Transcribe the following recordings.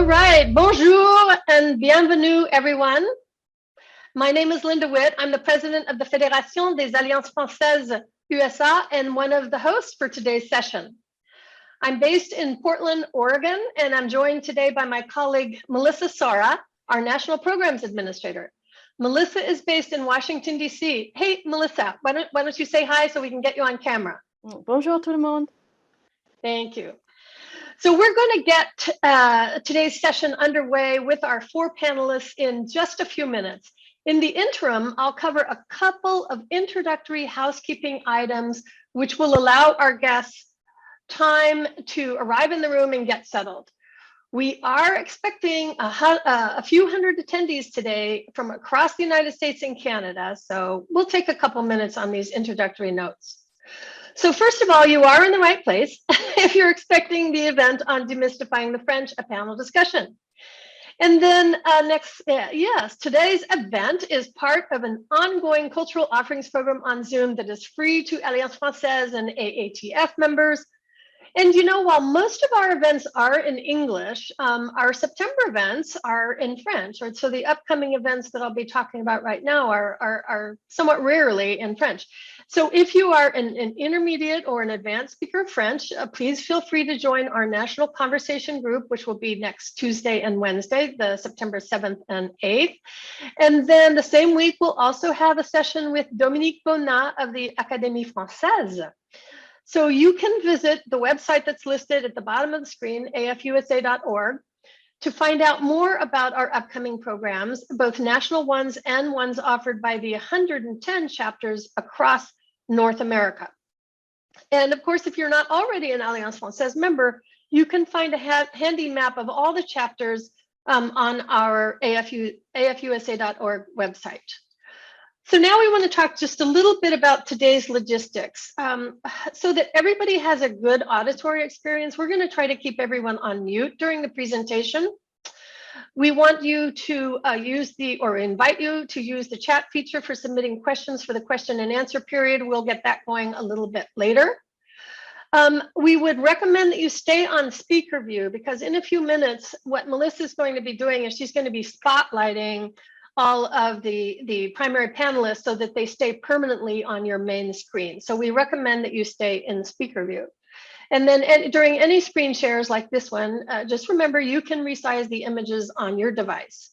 right, bonjour and bienvenue everyone. My name is Linda Witt. I'm the president of the Fédération des Alliances Françaises USA and one of the hosts for today's session. I'm based in Portland, Oregon, and I'm joined today by my colleague, Melissa Sara, our National Programs Administrator. Melissa is based in Washington, D.C. Hey, Melissa, why don't you say hi so we can get you on camera? Bonjour tout le monde. Thank you. So we're going to get today's session underway with our four panelists in just a few minutes. In the interim, I'll cover a couple of introductory housekeeping items, which will allow our guests time to arrive in the room and get settled. We are expecting a few hundred attendees today from across the United States and Canada, so we'll take a couple minutes on these introductory notes. So first of all, you are in the right place if you're expecting the event on Demystifying the French, a panel discussion. And then yes, today's event is part of an ongoing cultural offerings program on Zoom that is free to Alliance Française and AATF members. And you know, while most of our events are in English, our September events are in French. So the upcoming events that I'll be talking about right now are somewhat rarely in French. So if you are an intermediate or an advanced speaker of French, please feel free to join our national conversation group, which will be next Tuesday and Wednesday, the September 7th and 8th. And then the same week, we'll also have a session with Dominique Bonnat of the Académie Française. So you can visit the website that's listed at the bottom of the screen, afusa.org, to find out more about our upcoming programs, both national ones and ones offered by the 110 chapters across North America. And of course, if you're not already an Alliance Française member, you can find a handy map of all the chapters on our afusa.org website. So now we want to talk just a little bit about today's logistics. So that everybody has a good auditory experience, we're going to try to keep everyone on mute during the presentation. We want you to invite you to use the chat feature for submitting questions for the question and answer period. We'll get that going a little bit later. We would recommend that you stay on speaker view because in a few minutes, what Melissa is going to be doing is she's going to be spotlighting all of the primary panelists so that they stay permanently on your main screen. So we recommend that you stay in speaker view. And then during any screen shares like this one, just remember you can resize the images on your device.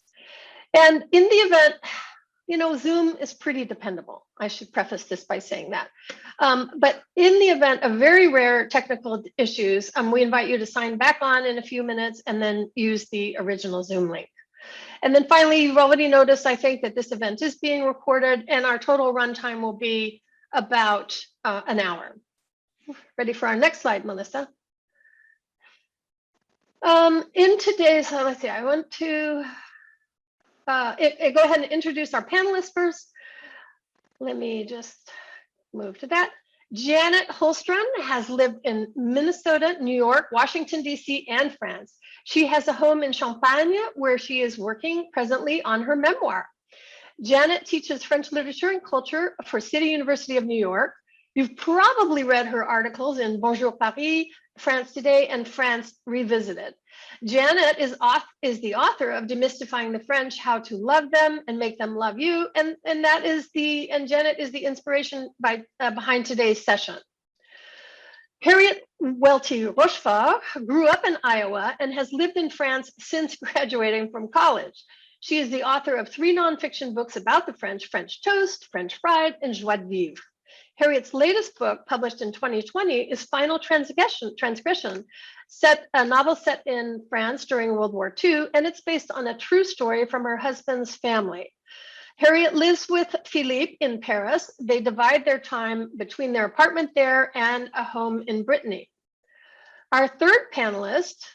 And in the event, you know, Zoom is pretty dependable. I should preface this by saying that. But in the event of very rare technical issues, we invite you to sign back on in a few minutes and then use the original Zoom link. And then finally, you've already noticed, I think, that this event is being recorded and our total runtime will be about an hour. Ready for our next slide, Melissa? In today's, let's see, I want to go ahead and introduce our panelists first. Let me just move to that. Janet Hulstrand has lived in Minnesota, New York, Washington, D.C., and France. She has a home in Champagne where she is working presently on her memoir. Janet teaches French literature and culture for City University of New York. You've probably read her articles in Bonjour Paris, France Today, and France Revisited. Janet is the author of Demystifying the French, How to Love Them and Make Them Love You, and Janet is the inspiration behind today's session. Harriet Welty Rochefort grew up in Iowa and has lived in France since graduating from college. She is the author of 3 nonfiction books about the French, French Toast, French Fried, and Joie de Vivre. Harriet's latest book, published in 2020, is Final Transgression, a novel set in France during World War II, and it's based on a true story from her husband's family. Harriet lives with Philippe in Paris. They divide their time between their apartment there and a home in Brittany. Our third panelist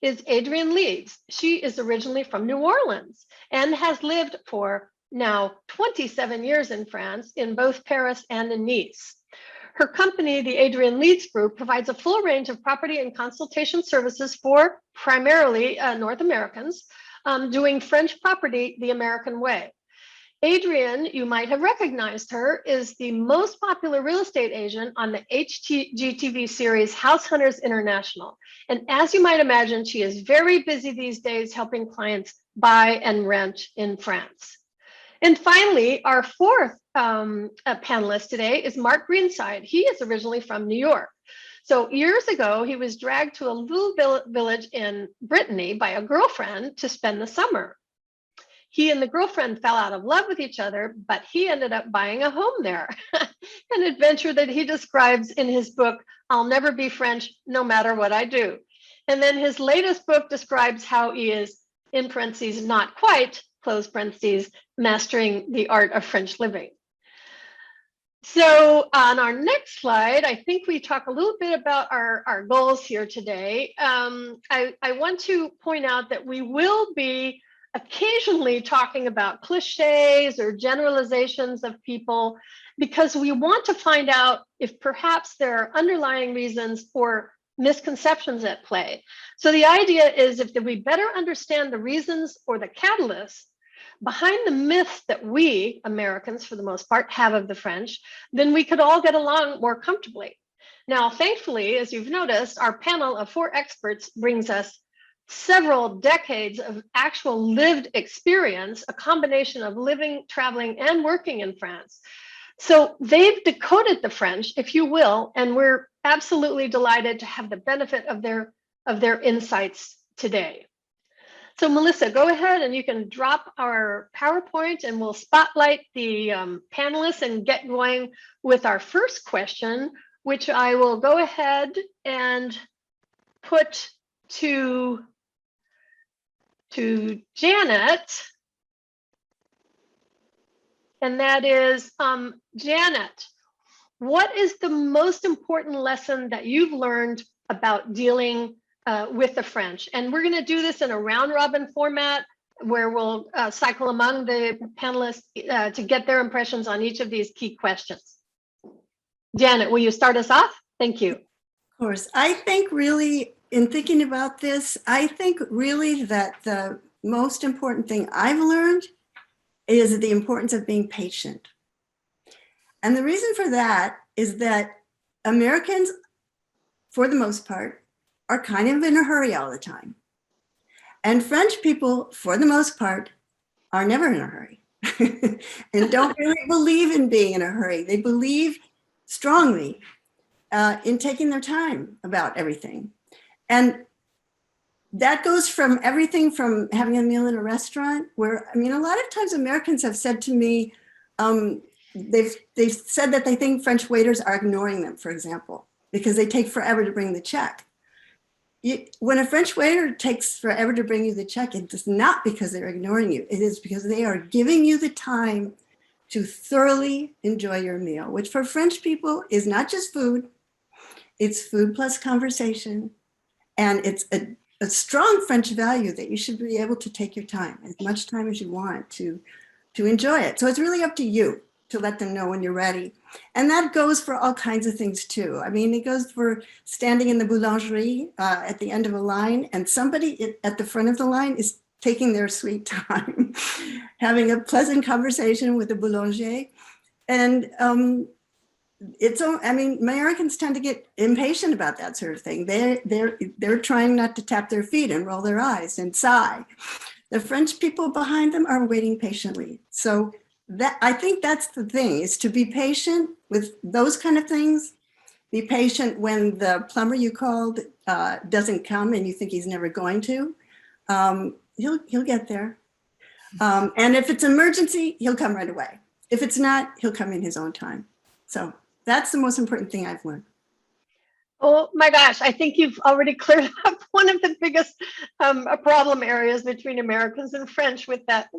is Adrian Leeds. She is originally from New Orleans and has lived for now 27 years in France, in both Paris and in Nice. Her company, the Adrian Leeds Group, provides a full range of property and consultation services for primarily North Americans, doing French property the American way. Adrian, you might have recognized her, is the most popular real estate agent on the HGTV series House Hunters International. And as you might imagine, she is very busy these days helping clients buy and rent in France. And finally, our fourth panelist today is Mark Greenside. He is originally from New York. So years ago, he was dragged to a little village in Brittany by a girlfriend to spend the summer. He and the girlfriend fell out of love with each other, but he ended up buying a home there, an adventure that he describes in his book, I'll Never Be French, No Matter What I Do. And then his latest book describes how he is, in parentheses, not quite, close parentheses, mastering the art of French living. So on our next slide, I think we talk a little bit about our goals here today. I want to point out that we will be occasionally talking about cliches or generalizations of people because we want to find out if perhaps there are underlying reasons or misconceptions at play. So the idea is if we better understand the reasons or the catalysts behind the myths that we Americans, for the most part, have of the French, then we could all get along more comfortably. Now, thankfully, as you've noticed, our panel of 4 experts brings us several decades of actual lived experience, a combination of living, traveling, and working in France. So they've decoded the French, if you will, and we're absolutely delighted to have the benefit of their insights today. So Melissa, go ahead and you can drop our PowerPoint and we'll spotlight the panelists and get going with our first question, which I will go ahead and put to Janet. And that is, Janet, what is the most important lesson that you've learned about dealing with the French? And we're going to do this in a round robin format where we'll cycle among the panelists to get their impressions on each of these key questions. Janet, will you start us off? Thank you. Of course. I think really, in thinking about this, I think really that the most important thing I've learned is the importance of being patient. And the reason for that is that Americans, for the most part, are kind of in a hurry all the time. And French people, for the most part, are never in a hurry and don't really believe in being in a hurry. They believe strongly in taking their time about everything. And that goes from everything from having a meal in a restaurant where, I mean, a lot of times Americans have said to me, they've said that they think French waiters are ignoring them, for example, because they take forever to bring the check. When a French waiter takes forever to bring you the check, it's not because they're ignoring you. It is because they are giving you the time to thoroughly enjoy your meal, which for French people is not just food, it's food plus conversation. And it's a strong French value that you should be able to take your time, as much time as you want to enjoy it. So it's really up to you to let them know when you're ready. And that goes for all kinds of things too. I mean, it goes for standing in the boulangerie at the end of a line and somebody at the front of the line is taking their sweet time, having a pleasant conversation with the boulanger. And I mean, Americans tend to get impatient about that sort of thing. They're trying not to tap their feet and roll their eyes and sigh. The French people behind them are waiting patiently. So I think that's the thing, is to be patient with those kind of things. Be patient when the plumber you called doesn't come and you think he's never going to. He'll get there. And if it's emergency, he'll come right away. If it's not, he'll come in his own time. So that's the most important thing I've learned. Oh my gosh, I think you've already cleared up one of the biggest problem areas between Americans and French with that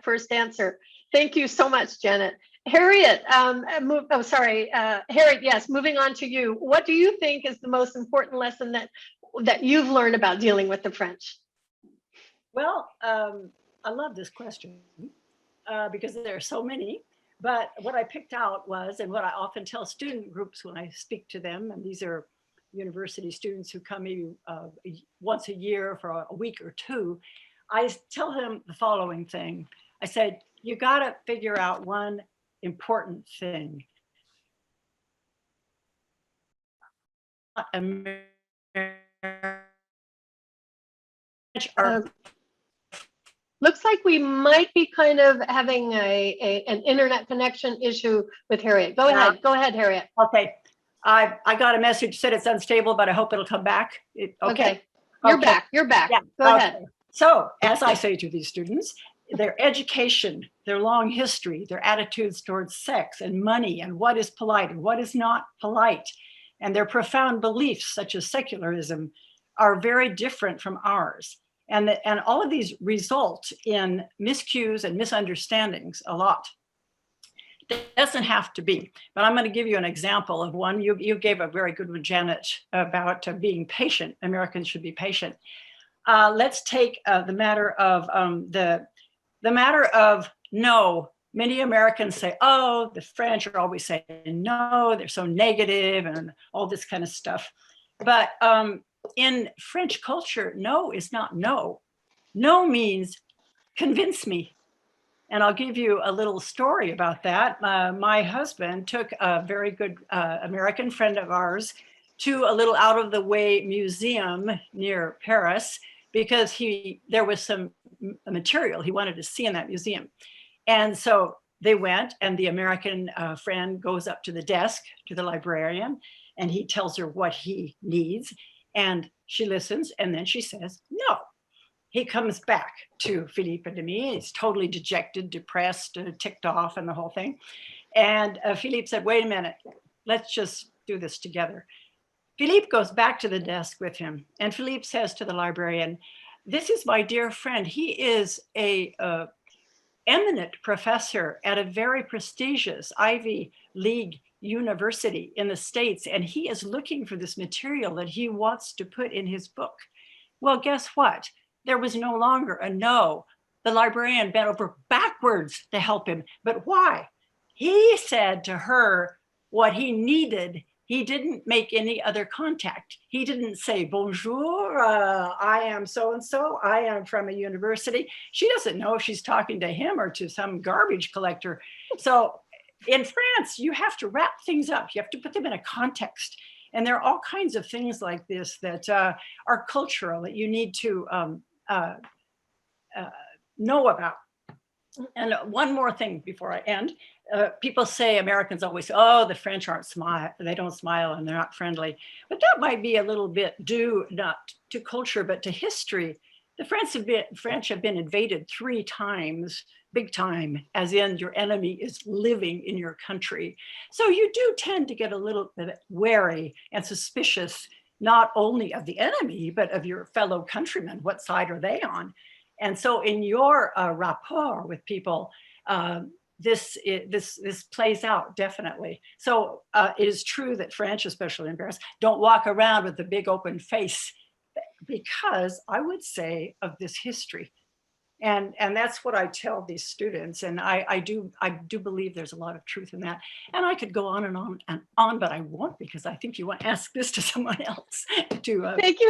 first answer. Thank you so much, Janet. Harriet, Harriet, yes, moving on to you. What do you think is the most important lesson that you've learned about dealing with the French? Well, I love this question because there are so many. But what I picked out was, and what I often tell student groups when I speak to them, and these are university students who come maybe once a year for a week or two, I tell them the following thing. I said, you got to figure out one important thing. Looks like we might be kind of having an internet connection issue with Harriet. Go ahead, Harriet. Okay, I got a message said it's unstable, but I hope it'll come back. Okay. You're back. Yeah, go ahead. So as I say to these students, their education, their long history, their attitudes towards sex and money and what is polite and what is not polite, and their profound beliefs such as secularism are very different from ours. And all of these result in miscues and misunderstandings a lot. It doesn't have to be, but I'm going to give you an example of one. You gave a very good one, Janet, about being patient. Americans should be patient. Let's take the matter of the matter of no. Many Americans say, oh, the French are always saying no, they're so negative and all this kind of stuff. But in French culture, no is not no. No means convince me. And I'll give you a little story about that. My husband took a very good American friend of ours to a little out of the way museum near Paris because there was some material he wanted to see in that museum. And so they went, and the American friend goes up to the desk to the librarian, and he tells her what he needs. And she listens, and then she says, no. He comes back to Philippe and to me. He's totally dejected, depressed, ticked off, and the whole thing. And Philippe said, wait a minute, let's just do this together. Philippe goes back to the desk with him, and Philippe says to the librarian, this is my dear friend. He is a eminent professor at a very prestigious Ivy League university in the States, and he is looking for this material that he wants to put in his book. Well, guess what? There was no longer a no. The librarian bent over backwards to help him. But why? He said to her what he needed. He didn't make any other contact. He didn't say, bonjour, I am so-and-so. I am from a university. She doesn't know if she's talking to him or to some garbage collector. So in France, you have to wrap things up. You have to put them in a context. And there are all kinds of things like this that are cultural that you need to know about. And one more thing before I end. People say, Americans always say, oh, the French aren't smile, they don't smile and they're not friendly. But that might be a little bit due not to culture, but to history. The French have been invaded 3 times, big time, as in your enemy is living in your country. So you do tend to get a little bit wary and suspicious, not only of the enemy, but of your fellow countrymen. What side are they on? And so in your rapport with people, this plays out definitely. So it is true that French, especially in Paris, don't walk around with the big open face because I would say of this history. And that's what I tell these students. And I do believe there's a lot of truth in that. And I could go on and on and on, but I won't, because I think you want to ask this to someone else. Thank you,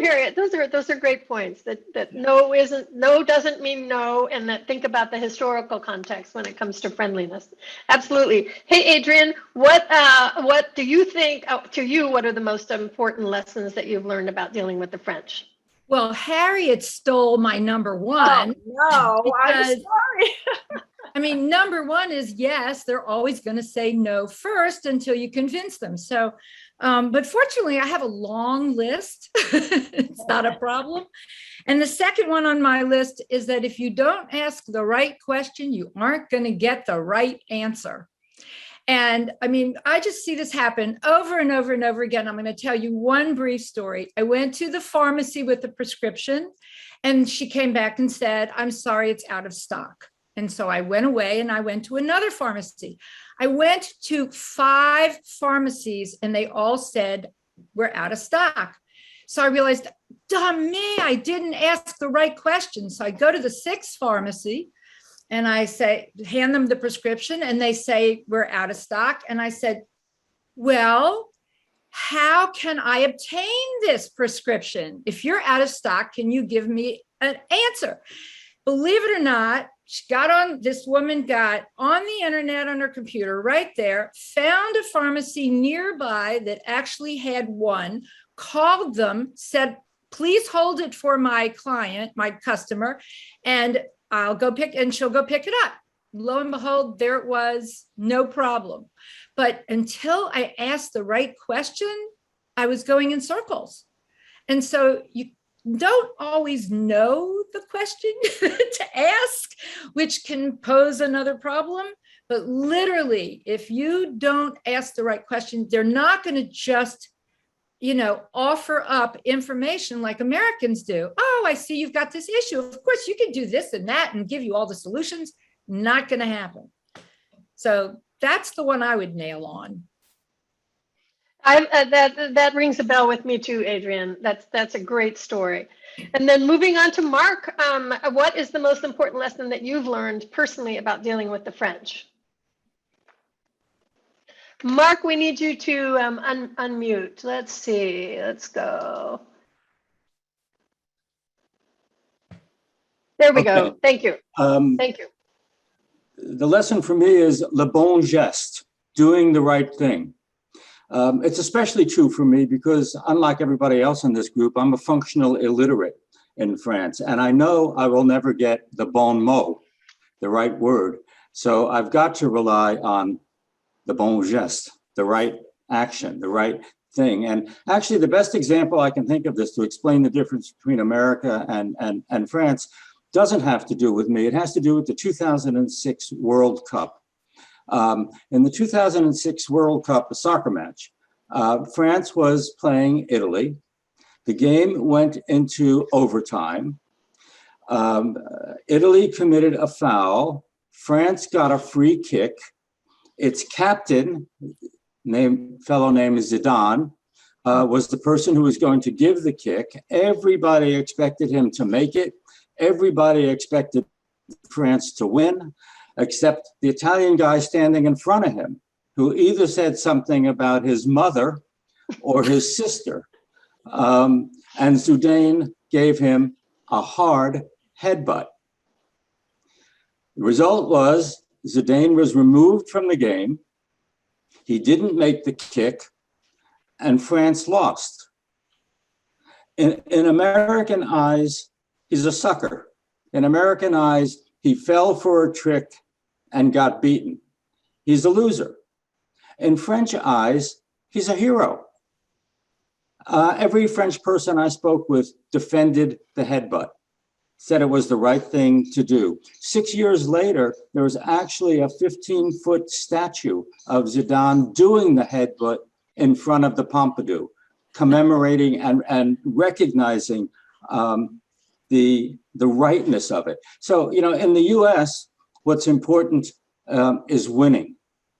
Harriet. Those are great points. That no doesn't mean no, and that think about the historical context when it comes to friendliness. Absolutely. Hey, Adrian, what do you think? To you, what are the most important lessons that you've learned about dealing with the French? Well, Harriet stole my number one. Oh, no, I'm sorry. I mean, number one is yes, they're always going to say no first until you convince them. So, but fortunately, I have a long list. It's not a problem. And the second one on my list is that if you don't ask the right question, you aren't going to get the right answer. And I mean, I just see this happen over and over and over again. I'm going to tell you one brief story. I went to the pharmacy with a prescription, and she came back and said, I'm sorry, it's out of stock. And so I went away and I went to another pharmacy. I went to 5 pharmacies and they all said, we're out of stock. So I realized, damn me, I didn't ask the right question. So I go to the 6th pharmacy and I say, hand them the prescription, and they say, we're out of stock. And I said, well, how can I obtain this prescription? If you're out of stock, can you give me an answer? believe it or not, this woman got on the internet on her computer right there, found a pharmacy nearby that actually had one, called them, said, please hold it for my client, my customer, and she'll go pick it up. Lo and behold, there it was, no problem. But until I asked the right question, I was going in circles. And so you don't always know the question to ask, which can pose another problem. But literally, if you don't ask the right question, they're not going to just, offer up information like Americans do. Oh, I see you've got this issue. Of course, you can do this and that and give you all the solutions. Not going to happen. So that's the one I would nail on. That rings a bell with me too, Adrian. That's a great story. And then moving on to Mark, what is the most important lesson that you've learned personally about dealing with the French? Mark, we need you to unmute. Let's see. Let's go. There we go. Thank you. Thank you. The lesson for me is le bon geste, doing the right thing. It's especially true for me because, unlike everybody else in this group, I'm a functional illiterate in France, and I know I will never get the bon mot, the right word. So I've got to rely on the bon geste, the right action, the right thing. And actually, the best example I can think of this to explain the difference between America and France doesn't have to do with me. It has to do with the 2006 World Cup. In the 2006 World Cup, a soccer match, France was playing Italy. The game went into overtime. Italy committed a foul. France got a free kick. Its captain, fellow named Zidane, was the person who was going to give the kick. Everybody expected him to make it. Everybody expected France to win, except the Italian guy standing in front of him, who either said something about his mother or his sister. And Zidane gave him a hard headbutt. The result was Zidane was removed from the game. He didn't make the kick, and France lost. In American eyes, he's a sucker. In American eyes, he fell for a trick and got beaten. He's a loser. In French eyes, he's a hero. Every French person I spoke with defended the headbutt, said it was the right thing to do. 6 years later, there was actually a 15-foot statue of Zidane doing the headbutt in front of the Pompidou, commemorating and recognizing the rightness of it. So, in the US, what's important is winning.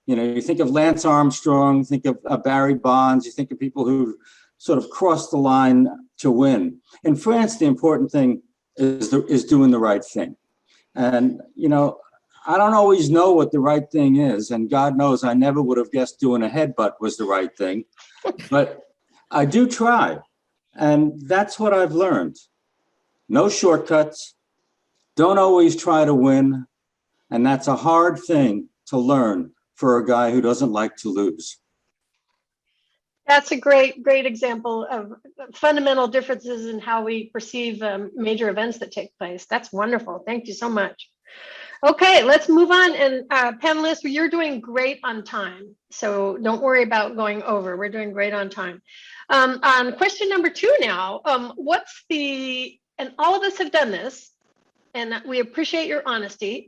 You think of Lance Armstrong, think of Barry Bonds, you think of people who sort of crossed the line to win. In France, the important thing is doing the right thing. And, I don't always know what the right thing is. And God knows I never would have guessed doing a headbutt was the right thing. But I do try. And that's what I've learned. No shortcuts. Don't always try to win. And that's a hard thing to learn for a guy who doesn't like to lose. That's a great example of fundamental differences in how we perceive major events that take place. That's wonderful. Thank you so much. Okay, let's move on. And panelists, you're doing great on time. So don't worry about going over. We're doing great on time. On question number 2 now, and all of us have done this, and we appreciate your honesty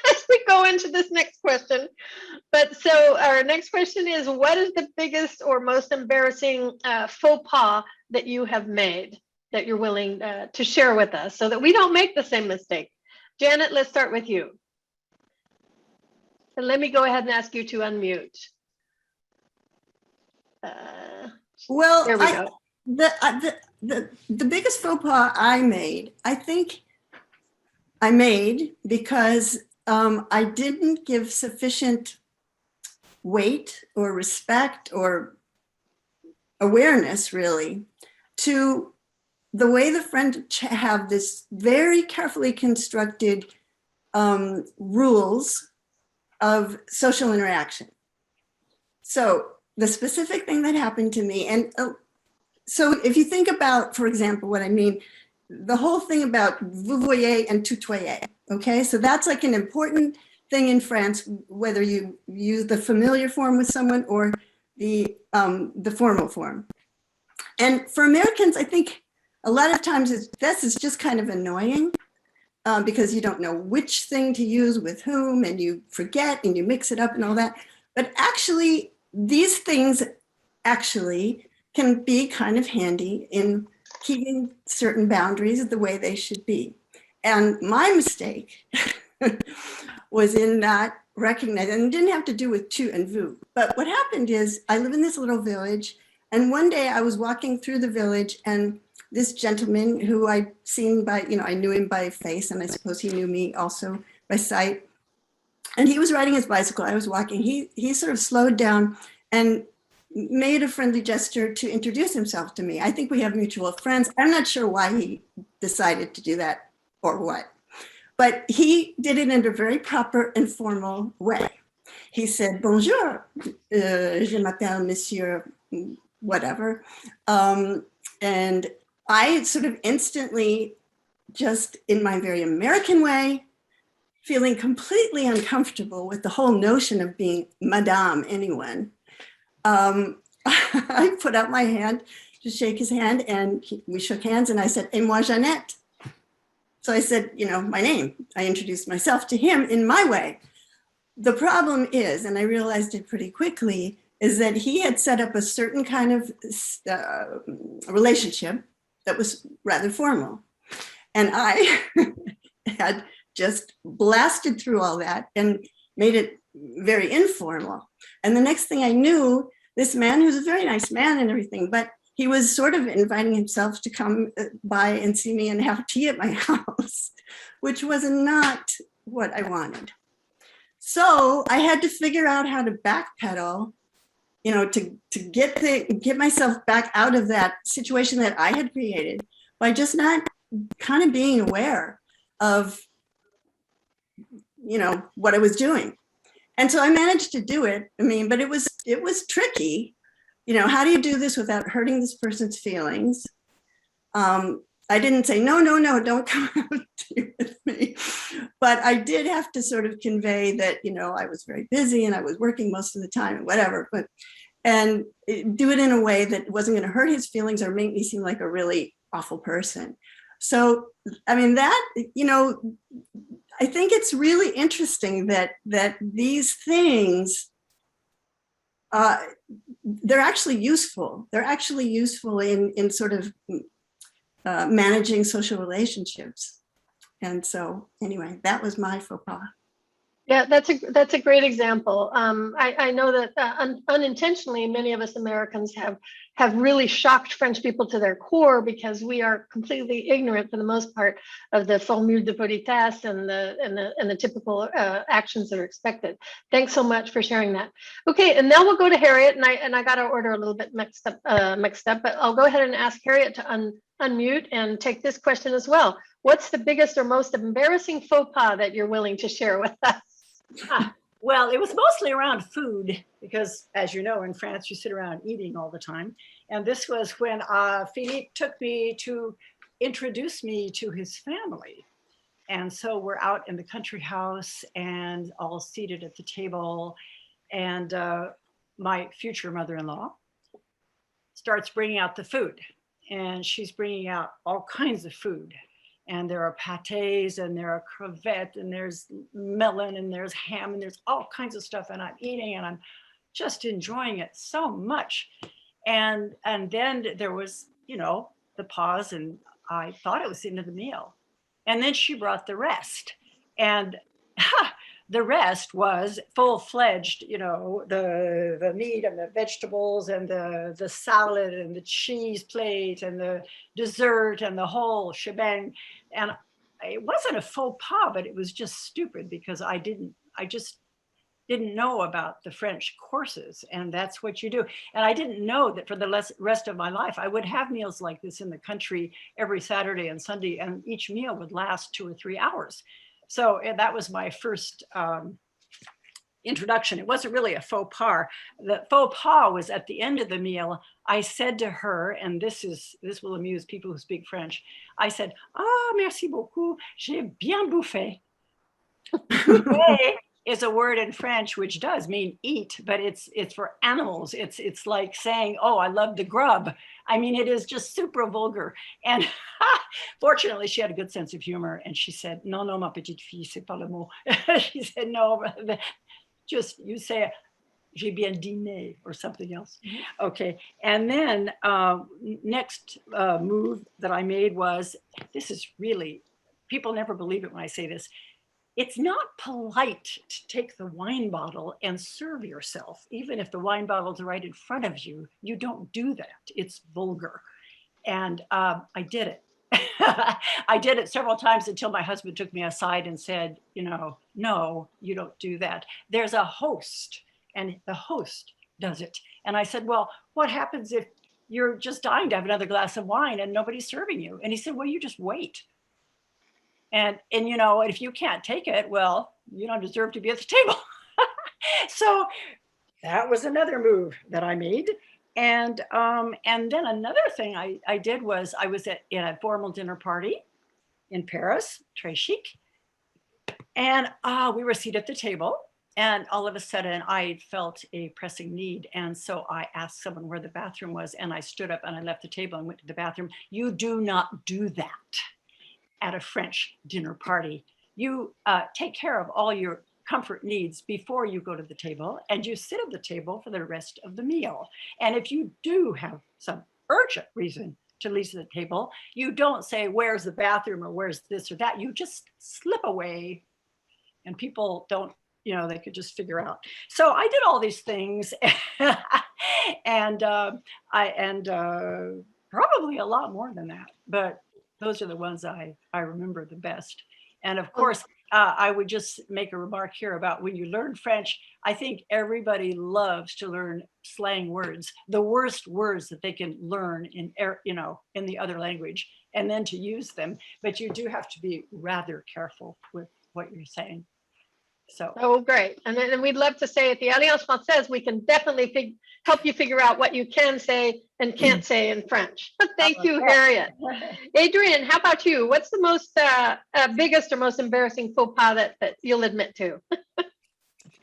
as we go into this next question. But so our next question is, what is the biggest or most embarrassing faux pas that you have made that you're willing to share with us so that we don't make the same mistake? Janet, let's start with you. And let me go ahead and ask you to unmute. Well, there we go. The biggest faux pas I made, I think I made because I didn't give sufficient weight or respect or awareness, really, to the way the French have this very carefully constructed rules of social interaction. So the specific thing that happened to me, and so if you think about, for example, what I mean, the whole thing about vous voyez and tutoyer, okay? So that's like an important thing in France, whether you use the familiar form with someone or the formal form. And for Americans, I think a lot of times this is just kind of annoying because you don't know which thing to use with whom, and you forget and you mix it up and all that. But actually, these things actually can be kind of handy in keeping certain boundaries the way they should be. And my mistake was in not recognizing, and it didn't have to do with tu and vous. But what happened is I live in this little village, and one day I was walking through the village, and this gentleman who I'd seen by, I knew him by face, and I suppose he knew me also by sight. And he was riding his bicycle. I was walking. He sort of slowed down and made a friendly gesture to introduce himself to me. I think we have mutual friends. I'm not sure why he decided to do that or what, but he did it in a very proper and formal way. He said, bonjour, je m'appelle monsieur, whatever. And I sort of instantly, just in my very American way, feeling completely uncomfortable with the whole notion of being Madame anyone, I put out my hand to shake his hand, and we shook hands, and I said, et moi Jeannette. So I said, my name. I introduced myself to him in my way. The problem is, and I realized it pretty quickly, is that he had set up a certain kind of relationship that was rather formal. And I had just blasted through all that and made it very informal. And the next thing I knew, this man, who's a very nice man and everything, but he was sort of inviting himself to come by and see me and have tea at my house, which was not what I wanted. So I had to figure out how to backpedal, to get myself back out of that situation that I had created by just not kind of being aware of, what I was doing. And so I managed to do it. But it was tricky. How do you do this without hurting this person's feelings? I didn't say, no, don't come out with me. But I did have to sort of convey that, I was very busy and I was working most of the time and whatever, and do it in a way that wasn't going to hurt his feelings or make me seem like a really awful person. So, I think it's really interesting that these things, they're actually useful. They're actually useful in sort of managing social relationships. And so anyway, that was my faux pas. Yeah, that's a great example. I know that unintentionally, many of us Americans have really shocked French people to their core because we are completely ignorant for the most part of the formule de politesse and the typical actions that are expected. Thanks so much for sharing that. Okay, and now we'll go to Harriet, and I got our order a little bit mixed up, but I'll go ahead and ask Harriet to unmute and take this question as well. What's the biggest or most embarrassing faux pas that you're willing to share with us? Well, it was mostly around food because, as you know, in France, you sit around eating all the time. And this was when Philippe took me to introduce me to his family. And so we're out in the country house and all seated at the table. And my future mother-in-law starts bringing out the food. And she's bringing out all kinds of food. And there are pâtés, and there are crevettes, and there's melon, and there's ham, and there's all kinds of stuff. And I'm eating, and I'm just enjoying it so much. And then there was, the pause, and I thought it was the end of the meal. And then she brought the rest. And the rest was full-fledged, the meat and the vegetables and the salad and the cheese plate and the dessert and the whole shebang. And it wasn't a faux pas, but it was just stupid because I didn't know about the French courses, and that's what you do. And I didn't know that for the rest of my life, I would have meals like this in the country every Saturday and Sunday, and each meal would last 2 or 3 hours. So that was my first introduction. It wasn't really a faux pas. The faux pas was at the end of the meal. I said to her, and this will amuse people who speak French. I said, "Ah, merci beaucoup, j'ai bien bouffé." Bouffé is a word in French which does mean eat, but it's for animals. It's like saying, "Oh, I love the grub." I mean, it is just super vulgar. And fortunately, she had a good sense of humor, and she said, "Non, non, ma petite fille, c'est pas le mot." She said, "No, just you say j'ai bien dîné," or something else. Okay. And then next move that I made was, this is really, people never believe it when I say this. It's not polite to take the wine bottle and serve yourself. Even if the wine bottle's right in front of you, you don't do that. It's vulgar. And I did it. I did it several times until my husband took me aside and said, "No, you don't do that. There's a host, and the host does it." And I said, "Well, what happens if you're just dying to have another glass of wine and nobody's serving you?" And he said, "Well, you just wait. And if you can't take it, well, you don't deserve to be at the table." So that was another move that I made. And then another thing I did was I was in a formal dinner party in Paris, très chic. And we were seated at the table, and all of a sudden I felt a pressing need. And so I asked someone where the bathroom was, and I stood up and I left the table and went to the bathroom. You do not do that at a French dinner party. You take care of all your comfort needs before you go to the table, and you sit at the table for the rest of the meal. And if you do have some urgent reason to leave the table, you don't say, "Where's the bathroom?" or "Where's this or that?" You just slip away, and people don't, they could just figure out. So I did all these things, and probably a lot more than that, but those are the ones I remember the best. And of course, I would just make a remark here about when you learn French, I think everybody loves to learn slang words, the worst words that they can learn in the other language, and then to use them. But you do have to be rather careful with what you're saying. So. Oh, great. And then we'd love to say at the Alliance Française, we can definitely help you figure out what you can say and can't say in French. Thank you, Harriet. Adrian, how about you? What's the most biggest or most embarrassing faux pas that you'll admit to?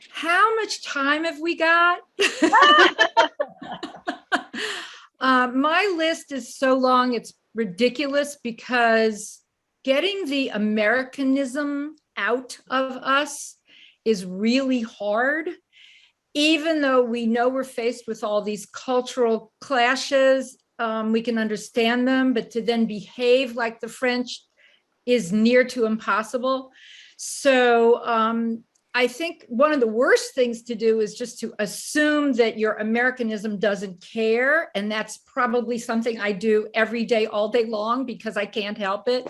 How much time have we got? My list is so long, it's ridiculous, because getting the Americanism out of us is really hard, even though we know we're faced with all these cultural clashes. We can understand them, but to then behave like the French is near to impossible. So I think one of the worst things to do is just to assume that your Americanism doesn't care. And that's probably something I do every day, all day long, because I can't help it.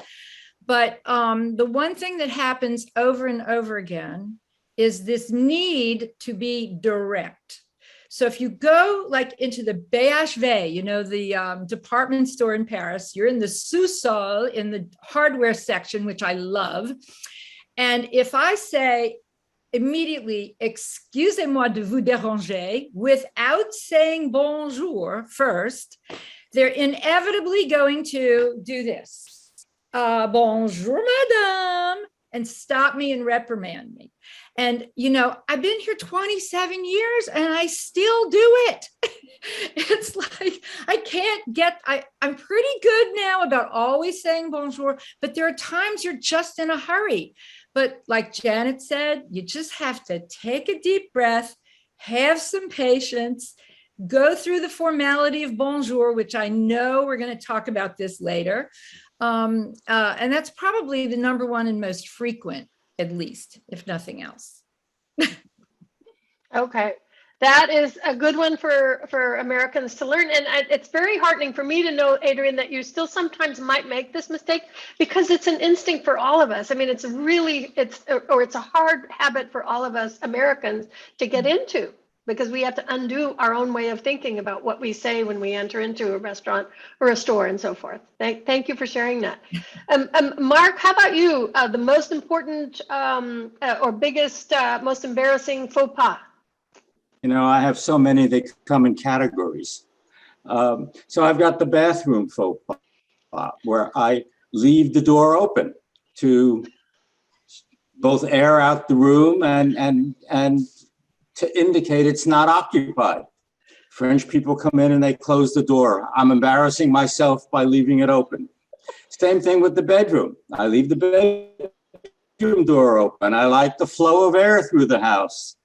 But the one thing that happens over and over again is this need to be direct. So if you go like into the BHV, the department store in Paris, you're in the sous-sol in the hardware section, which I love. And if I say immediately, "Excusez-moi de vous déranger," without saying bonjour first, they're inevitably going to do this. "Bonjour, madame," and stop me and reprimand me. And, I've been here 27 years and I still do it. It's like, I'm pretty good now about always saying bonjour, but there are times you're just in a hurry. But like Janet said, you just have to take a deep breath, have some patience, go through the formality of bonjour, which I know we're going to talk about this later. And that's probably the number one and most frequent, at least, if nothing else. Okay. That is a good one for Americans to learn. And it's very heartening for me to know, Adrian, that you still sometimes might make this mistake because it's an instinct for all of us. I mean, it's a hard habit for all of us Americans to get into because we have to undo our own way of thinking about what we say when we enter into a restaurant or a store and so forth. Thank you for sharing that. Mark, how about you? The most important or biggest, most embarrassing faux pas? You know, I have so many, they come in categories. So I've got the bathroom faux pas, where I leave the door open to both air out the room and to indicate it's not occupied. French people come in and they close the door. I'm embarrassing myself by leaving it open. Same thing with the bedroom. I leave the bedroom door open. I like the flow of air through the house.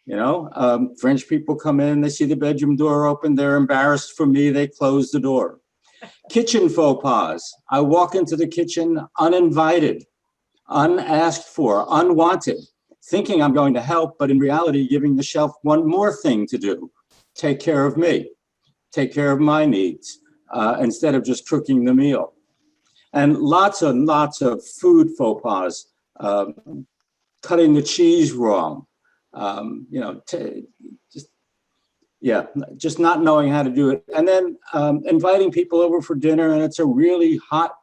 You know, French people come in, they see the bedroom door open, they're embarrassed for me, they close the door. Kitchen faux pas. I walk into the kitchen uninvited, unasked for, unwanted, thinking I'm going to help, but in reality, giving the chef one more thing to do. Take care of me, take care of my needs, instead of just cooking the meal. And lots of food faux pas, cutting the cheese wrong. You know, just not knowing how to do it. And then inviting people over for dinner, and it's a really hot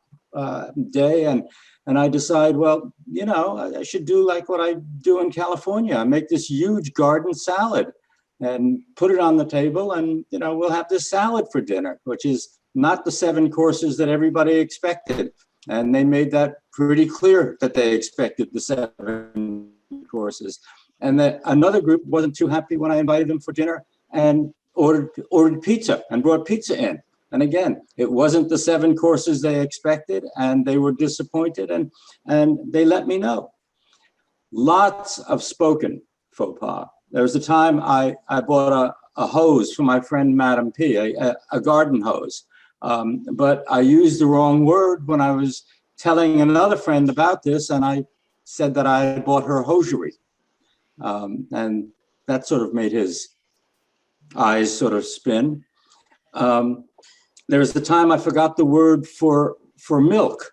day, and I decide, well, you know, I should do like what I do in California. I make this huge garden salad and put it on the table, and, you know, we'll have this salad for dinner, which is not the 7 courses that everybody expected. And they made that pretty clear that they expected the 7 courses. And that another group wasn't too happy when I invited them for dinner and ordered pizza and brought pizza in. And again, it wasn't the 7 courses they expected, and they were disappointed, and they let me know. Lots of spoken faux pas. There was a time I bought a hose for my friend Madam P, a garden hose, but I used the wrong word when I was telling another friend about this, and I said that I bought her hosiery. And that sort of made his eyes sort of spin. There was the time I forgot the word for milk,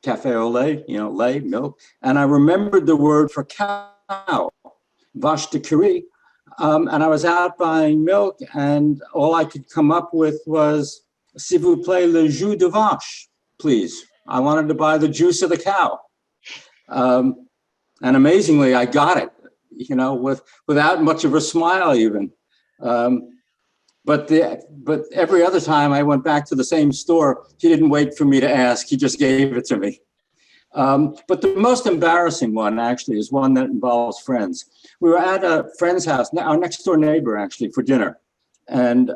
cafe au lait, you know, lait, milk. And I remembered the word for cow, vache de Curie. And I was out buying milk, and all I could come up with was, s'il vous plaît, le jus de vache, please. I wanted to buy the juice of the cow. And amazingly, I got it, you know, without much of a smile even. But every other time I went back to the same store, he didn't wait for me to ask, he just gave it to me. But the most embarrassing one actually is one that involves friends. We were at a friend's house, our next door neighbor actually, for dinner. And,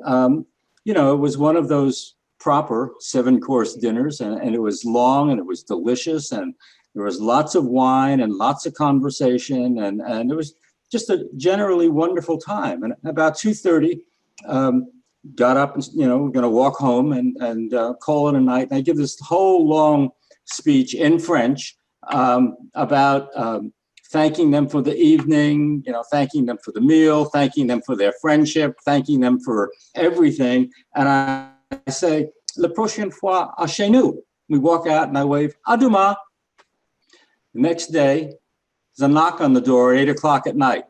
you know, it was one of those proper 7-course dinners, and it was long and it was delicious, and there was lots of wine and lots of conversation, and it was just a generally wonderful time. And about 2:30, got up and, you know, we're going to walk home and call it a night. And I give this whole long speech in French about thanking them for the evening, you know, thanking them for the meal, thanking them for their friendship, thanking them for everything. And I say, la prochaine fois à chez nous. We walk out and I wave, à demain. The next day, there's a knock on the door at 8 o'clock at night.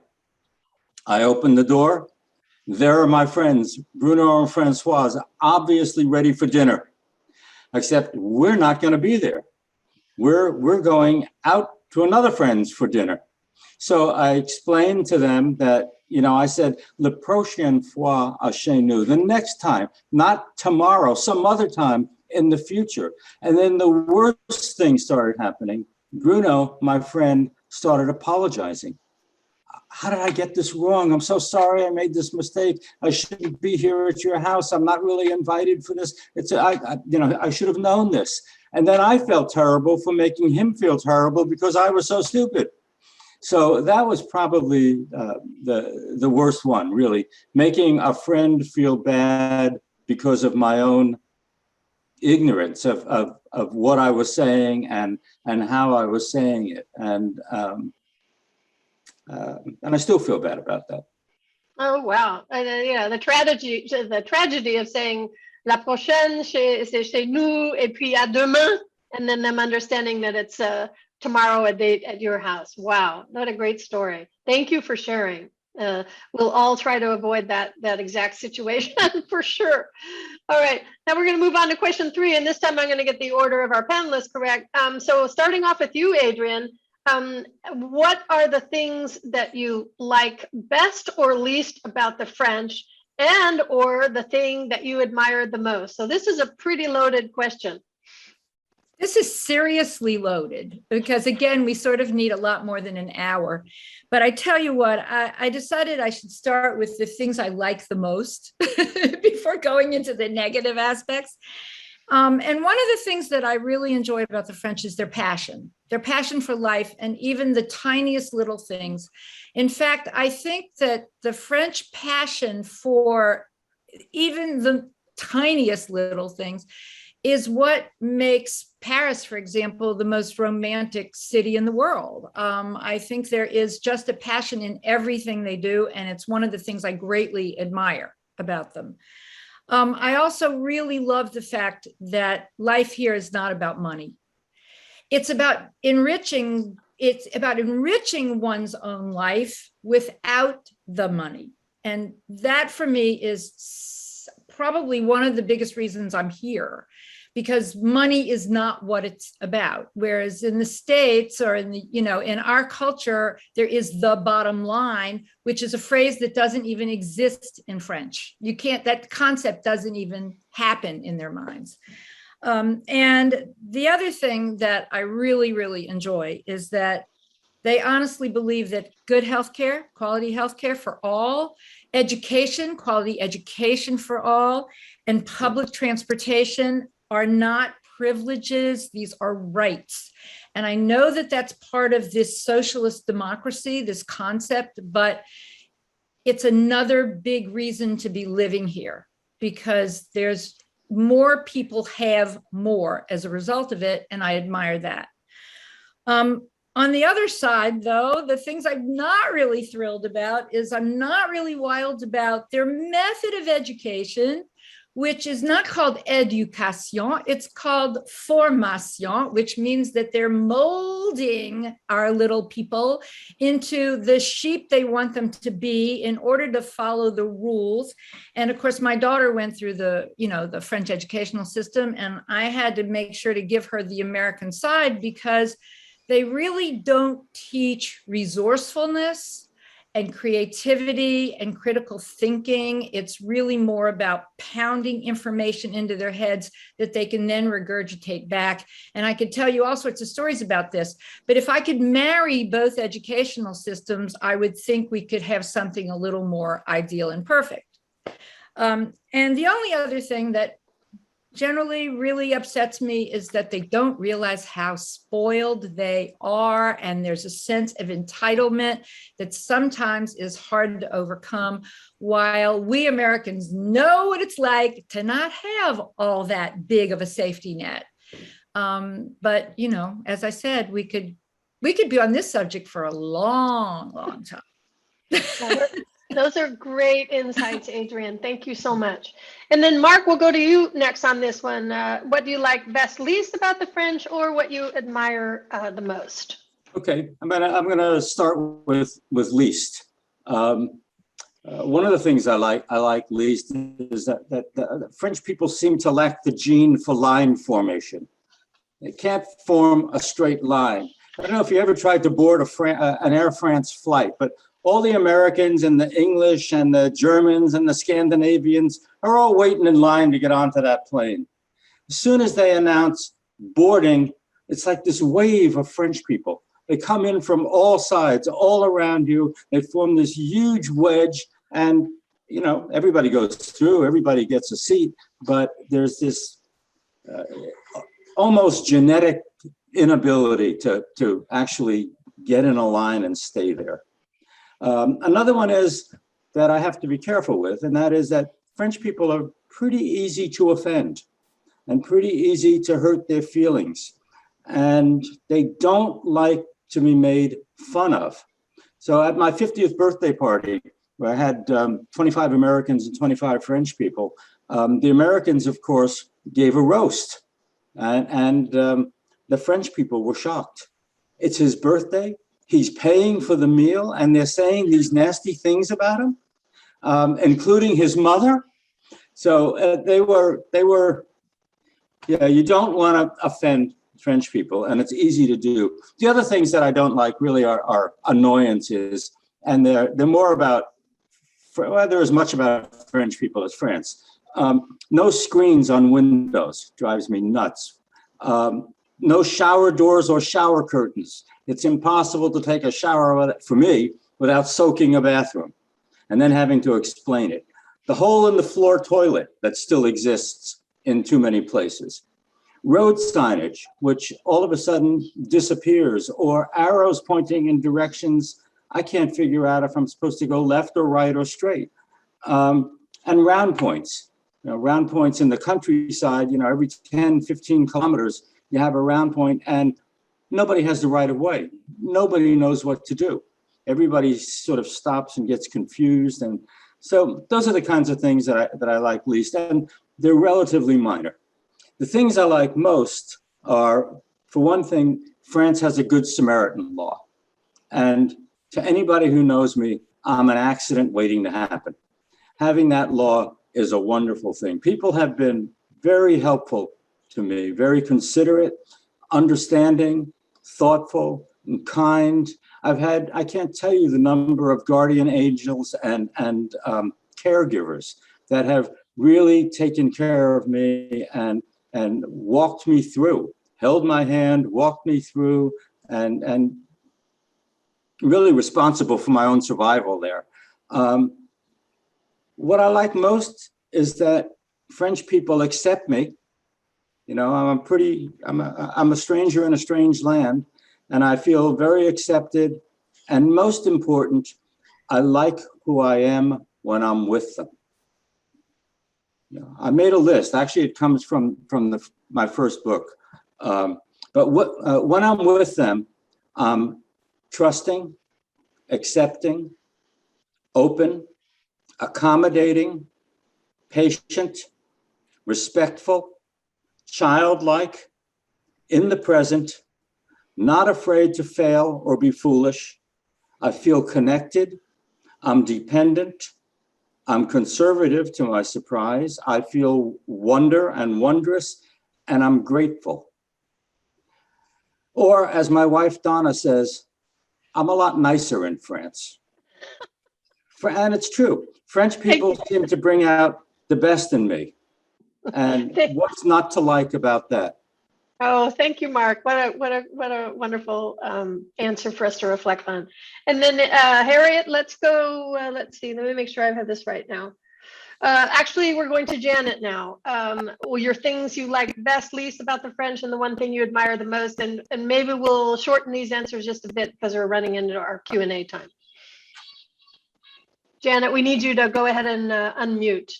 I open the door. There are my friends, Bruno and Françoise, obviously ready for dinner, except we're not going to be there. We're going out to another friend's for dinner. So I explained to them that, you know, I said, la prochaine fois à chez nous, the next time, not tomorrow, some other time in the future. And then the worst thing started happening. Bruno, my friend, started apologizing. How did I get this wrong? I'm so sorry I made this mistake. I shouldn't be here at your house. I'm not really invited for this. I should have known this. And then I felt terrible for making him feel terrible because I was so stupid. So that was probably the worst one, really, making a friend feel bad because of my own ignorance of what I was saying and how I was saying it. And I still feel bad about that. Oh, wow. And yeah, the tragedy of saying la prochaine, c'est chez nous, et puis à demain, and then them understanding that it's tomorrow at your house. Wow, what a great story. Thank you for sharing. We'll all try to avoid that exact situation for sure. All right, now we're going to move on to question 3, and this time I'm going to get the order of our panelists correct. So starting off with you, Adrian, what are the things that you like best or least about the French, and or the thing that you admired the most? So this is a pretty loaded question. This is seriously loaded because, again, we sort of need a lot more than an hour. But I tell you what, I decided I should start with the things I like the most before going into the negative aspects. And one of the things that I really enjoy about the French is their passion for life, and even the tiniest little things. In fact, I think that the French passion for even the tiniest little things is what makes Paris, for example, the most romantic city in the world. I think there is just a passion in everything they do, and it's one of the things I greatly admire about them. I also really love the fact that life here is not about money. It's about enriching one's own life without the money. And that for me is probably one of the biggest reasons I'm here, because money is not what it's about. Whereas in the States, or in our culture, there is the bottom line, which is a phrase that doesn't even exist in French. That concept doesn't even happen in their minds. And the other thing that I really, really enjoy is that they honestly believe that good healthcare, quality healthcare for all, education, quality education for all, and public transportation are not privileges, these are rights. And I know that that's part of this socialist democracy, this concept, but it's another big reason to be living here, because there's more people have more as a result of it, and I admire that. On the other side, though, the things I'm not really thrilled about is I'm not really wild about their method of education, which is not called éducation, it's called formation, which means that they're molding our little people into the sheep they want them to be in order to follow the rules. And of course, my daughter went through the French educational system, and I had to make sure to give her the American side, because they really don't teach resourcefulness and creativity and critical thinking. It's really more about pounding information into their heads that they can then regurgitate back. And I could tell you all sorts of stories about this, but if I could marry both educational systems, I would think we could have something a little more ideal and perfect. And the only other thing that generally really upsets me is that they don't realize how spoiled they are, and there's a sense of entitlement that sometimes is hard to overcome, while we Americans know what it's like to not have all that big of a safety net. But as I said, we could be on this subject for a long, long time. Those are great insights, Adrian. Thank you so much. And then Mark, we'll go to you next on this one. What do you like best, least about the French, or what you admire the most? Okay, I'm gonna start with least. One of the things I like least is that the French people seem to lack the gene for line formation. They can't form a straight line. I don't know if you ever tried to board an Air France flight, but all the Americans and the English and the Germans and the Scandinavians are all waiting in line to get onto that plane. As soon as they announce boarding, it's like this wave of French people. They come in from all sides, all around you. They form this huge wedge, and everybody goes through, everybody gets a seat, but there's this almost genetic inability to actually get in a line and stay there. Another one is that I have to be careful with, and that is that French people are pretty easy to offend and pretty easy to hurt their feelings. And they don't like to be made fun of. So at my 50th birthday party, where I had 25 Americans and 25 French people. The Americans, of course, gave a roast, and the French people were shocked. It's his birthday. He's paying for the meal, and they're saying these nasty things about him, including his mother. So they were, yeah, you don't want to offend French people, and it's easy to do. The other things that I don't like really are annoyances, and they're more about, well, they're as much about French people as France. No screens on windows drives me nuts. No shower doors or shower curtains. It's impossible to take a shower, for me, without soaking a bathroom and then having to explain it. The hole in the floor toilet that still exists in too many places. Road signage, which all of a sudden disappears, or arrows pointing in directions I can't figure out if I'm supposed to go left or right or straight. And round points. Round points in the countryside, every 10, 15 kilometers, you have a round point, and nobody has the right of way. Nobody knows what to do. Everybody sort of stops and gets confused. And so those are the kinds of things that I like least, and they're relatively minor. The things I like most are, for one thing, France has a Good Samaritan law. And to anybody who knows me, I'm an accident waiting to happen. Having that law is a wonderful thing. People have been very helpful to me, very considerate, understanding, thoughtful, and kind. I can't tell you the number of guardian angels and caregivers that have really taken care of me and walked me through, held my hand, walked me through, and really responsible for my own survival there. What I like most is that French people accept me. I'm a stranger in a strange land, and I feel very accepted. And most important, I like who I am when I'm with them. I made a list. Actually, it comes from my first book. But when I'm with them, I'm trusting, accepting, open, accommodating, patient, respectful, childlike, in the present, not afraid to fail or be foolish. I feel connected. I'm dependent. I'm conservative, to my surprise. I feel wonder and wondrous, and I'm grateful. Or, as my wife Donna says, I'm a lot nicer in France. And it's true. French people seem to bring out the best in me. And what's not to like about that? Oh, thank you, Mark. What a wonderful answer for us to reflect on. And then Harriet, let's go. Let's see. Let me make sure I have this right now. Actually, we're going to Janet now. Your things you like best, least about the French, and the one thing you admire the most. And maybe we'll shorten these answers just a bit because we're running into our Q&A time. Janet, we need you to go ahead and unmute.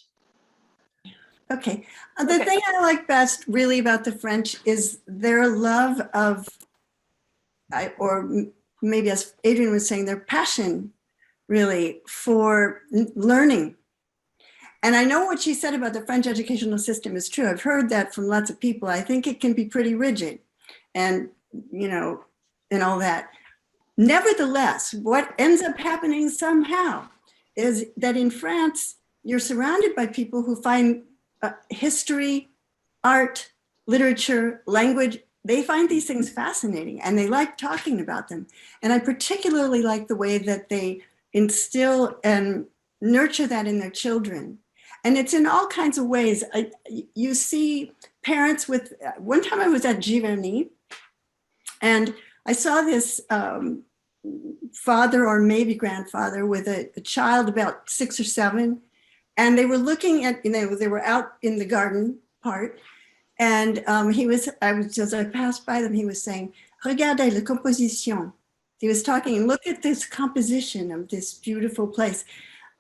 Okay. The thing I like best really about the French is their love of, or maybe as Adrian was saying, their passion really for learning. And I know what she said about the French educational system is true. I've heard that from lots of people. I think it can be pretty rigid and, and all that. Nevertheless, what ends up happening somehow is that in France, you're surrounded by people who find history, art, literature, language, they find these things fascinating and they like talking about them. And I particularly like the way that they instill and nurture that in their children. And it's in all kinds of ways. You see parents with, one time I was at Giverny and I saw this father or maybe grandfather with a child about 6 or 7. And they were looking at, they were out in the garden part. And as I passed by them, he was saying, "Regardez la composition." He was talking, look at this composition of this beautiful place.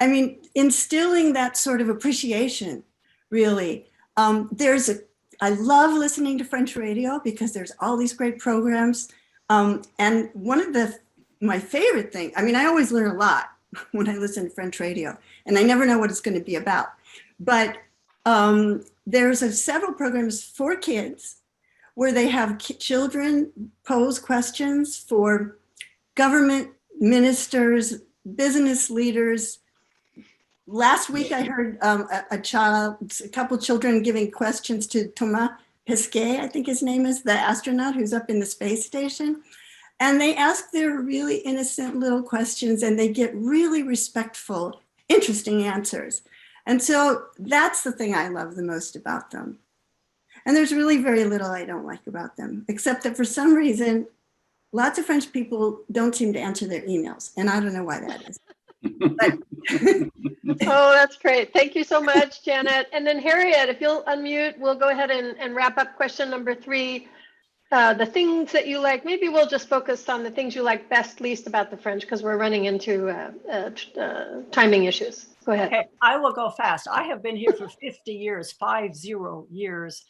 I mean, instilling that sort of appreciation, really. I love listening to French radio because there's all these great programs. And one of my favorite things, I mean, I always learn a lot, when I listen to French radio, and I never know what it's going to be about. But there's several programs for kids where they have children pose questions for government ministers, business leaders. Last week, I heard a couple children giving questions to Thomas Pesquet, I think his name is, the astronaut who's up in the space station. And they ask their really innocent little questions, and they get really respectful, interesting answers. And so that's the thing I love the most about them. And there's really very little I don't like about them, except that for some reason, lots of French people don't seem to answer their emails. And I don't know why that is. Oh, that's great. Thank you so much, Janet. And then Harriet, if you'll unmute, we'll go ahead and wrap up question number 3. The things that you like, maybe we'll just focus on the things you like best, least about the French, because we're running into timing issues. Go ahead. Okay, I will go fast. I have been here for 50 years, 50 years,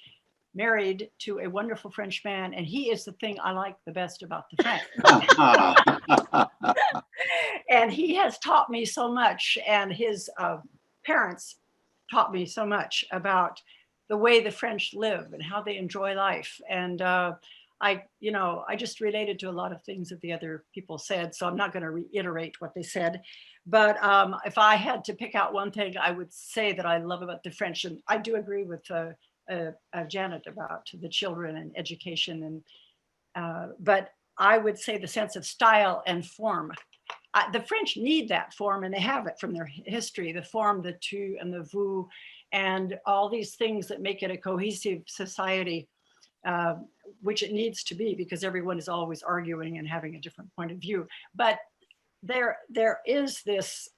married to a wonderful French man, and he is the thing I like the best about the French. And he has taught me so much, and his parents taught me so much about the way the French live and how they enjoy life. And I just related to a lot of things that the other people said, so I'm not going to reiterate what they said. But if I had to pick out one thing, I would say that I love about the French, and I do agree with Janet about the children and education, and but I would say the sense of style and form. The French need that form, and they have it from their history, the form, the tu and the vous, and all these things that make it a cohesive society, which it needs to be, because everyone is always arguing and having a different point of view. But there is this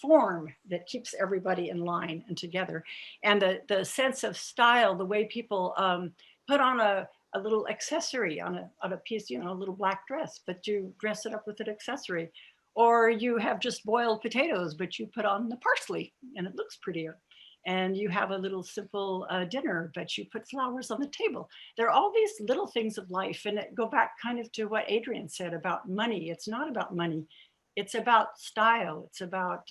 form that keeps everybody in line and together. And the sense of style, the way people put on a little accessory on a piece, a little black dress, but you dress it up with an accessory. Or you have just boiled potatoes, but you put on the parsley and it looks prettier. And you have a little simple dinner, but you put flowers on the table. There are all these little things of life, and it go back kind of to what Adrian said about money. It's not about money. It's about style. It's about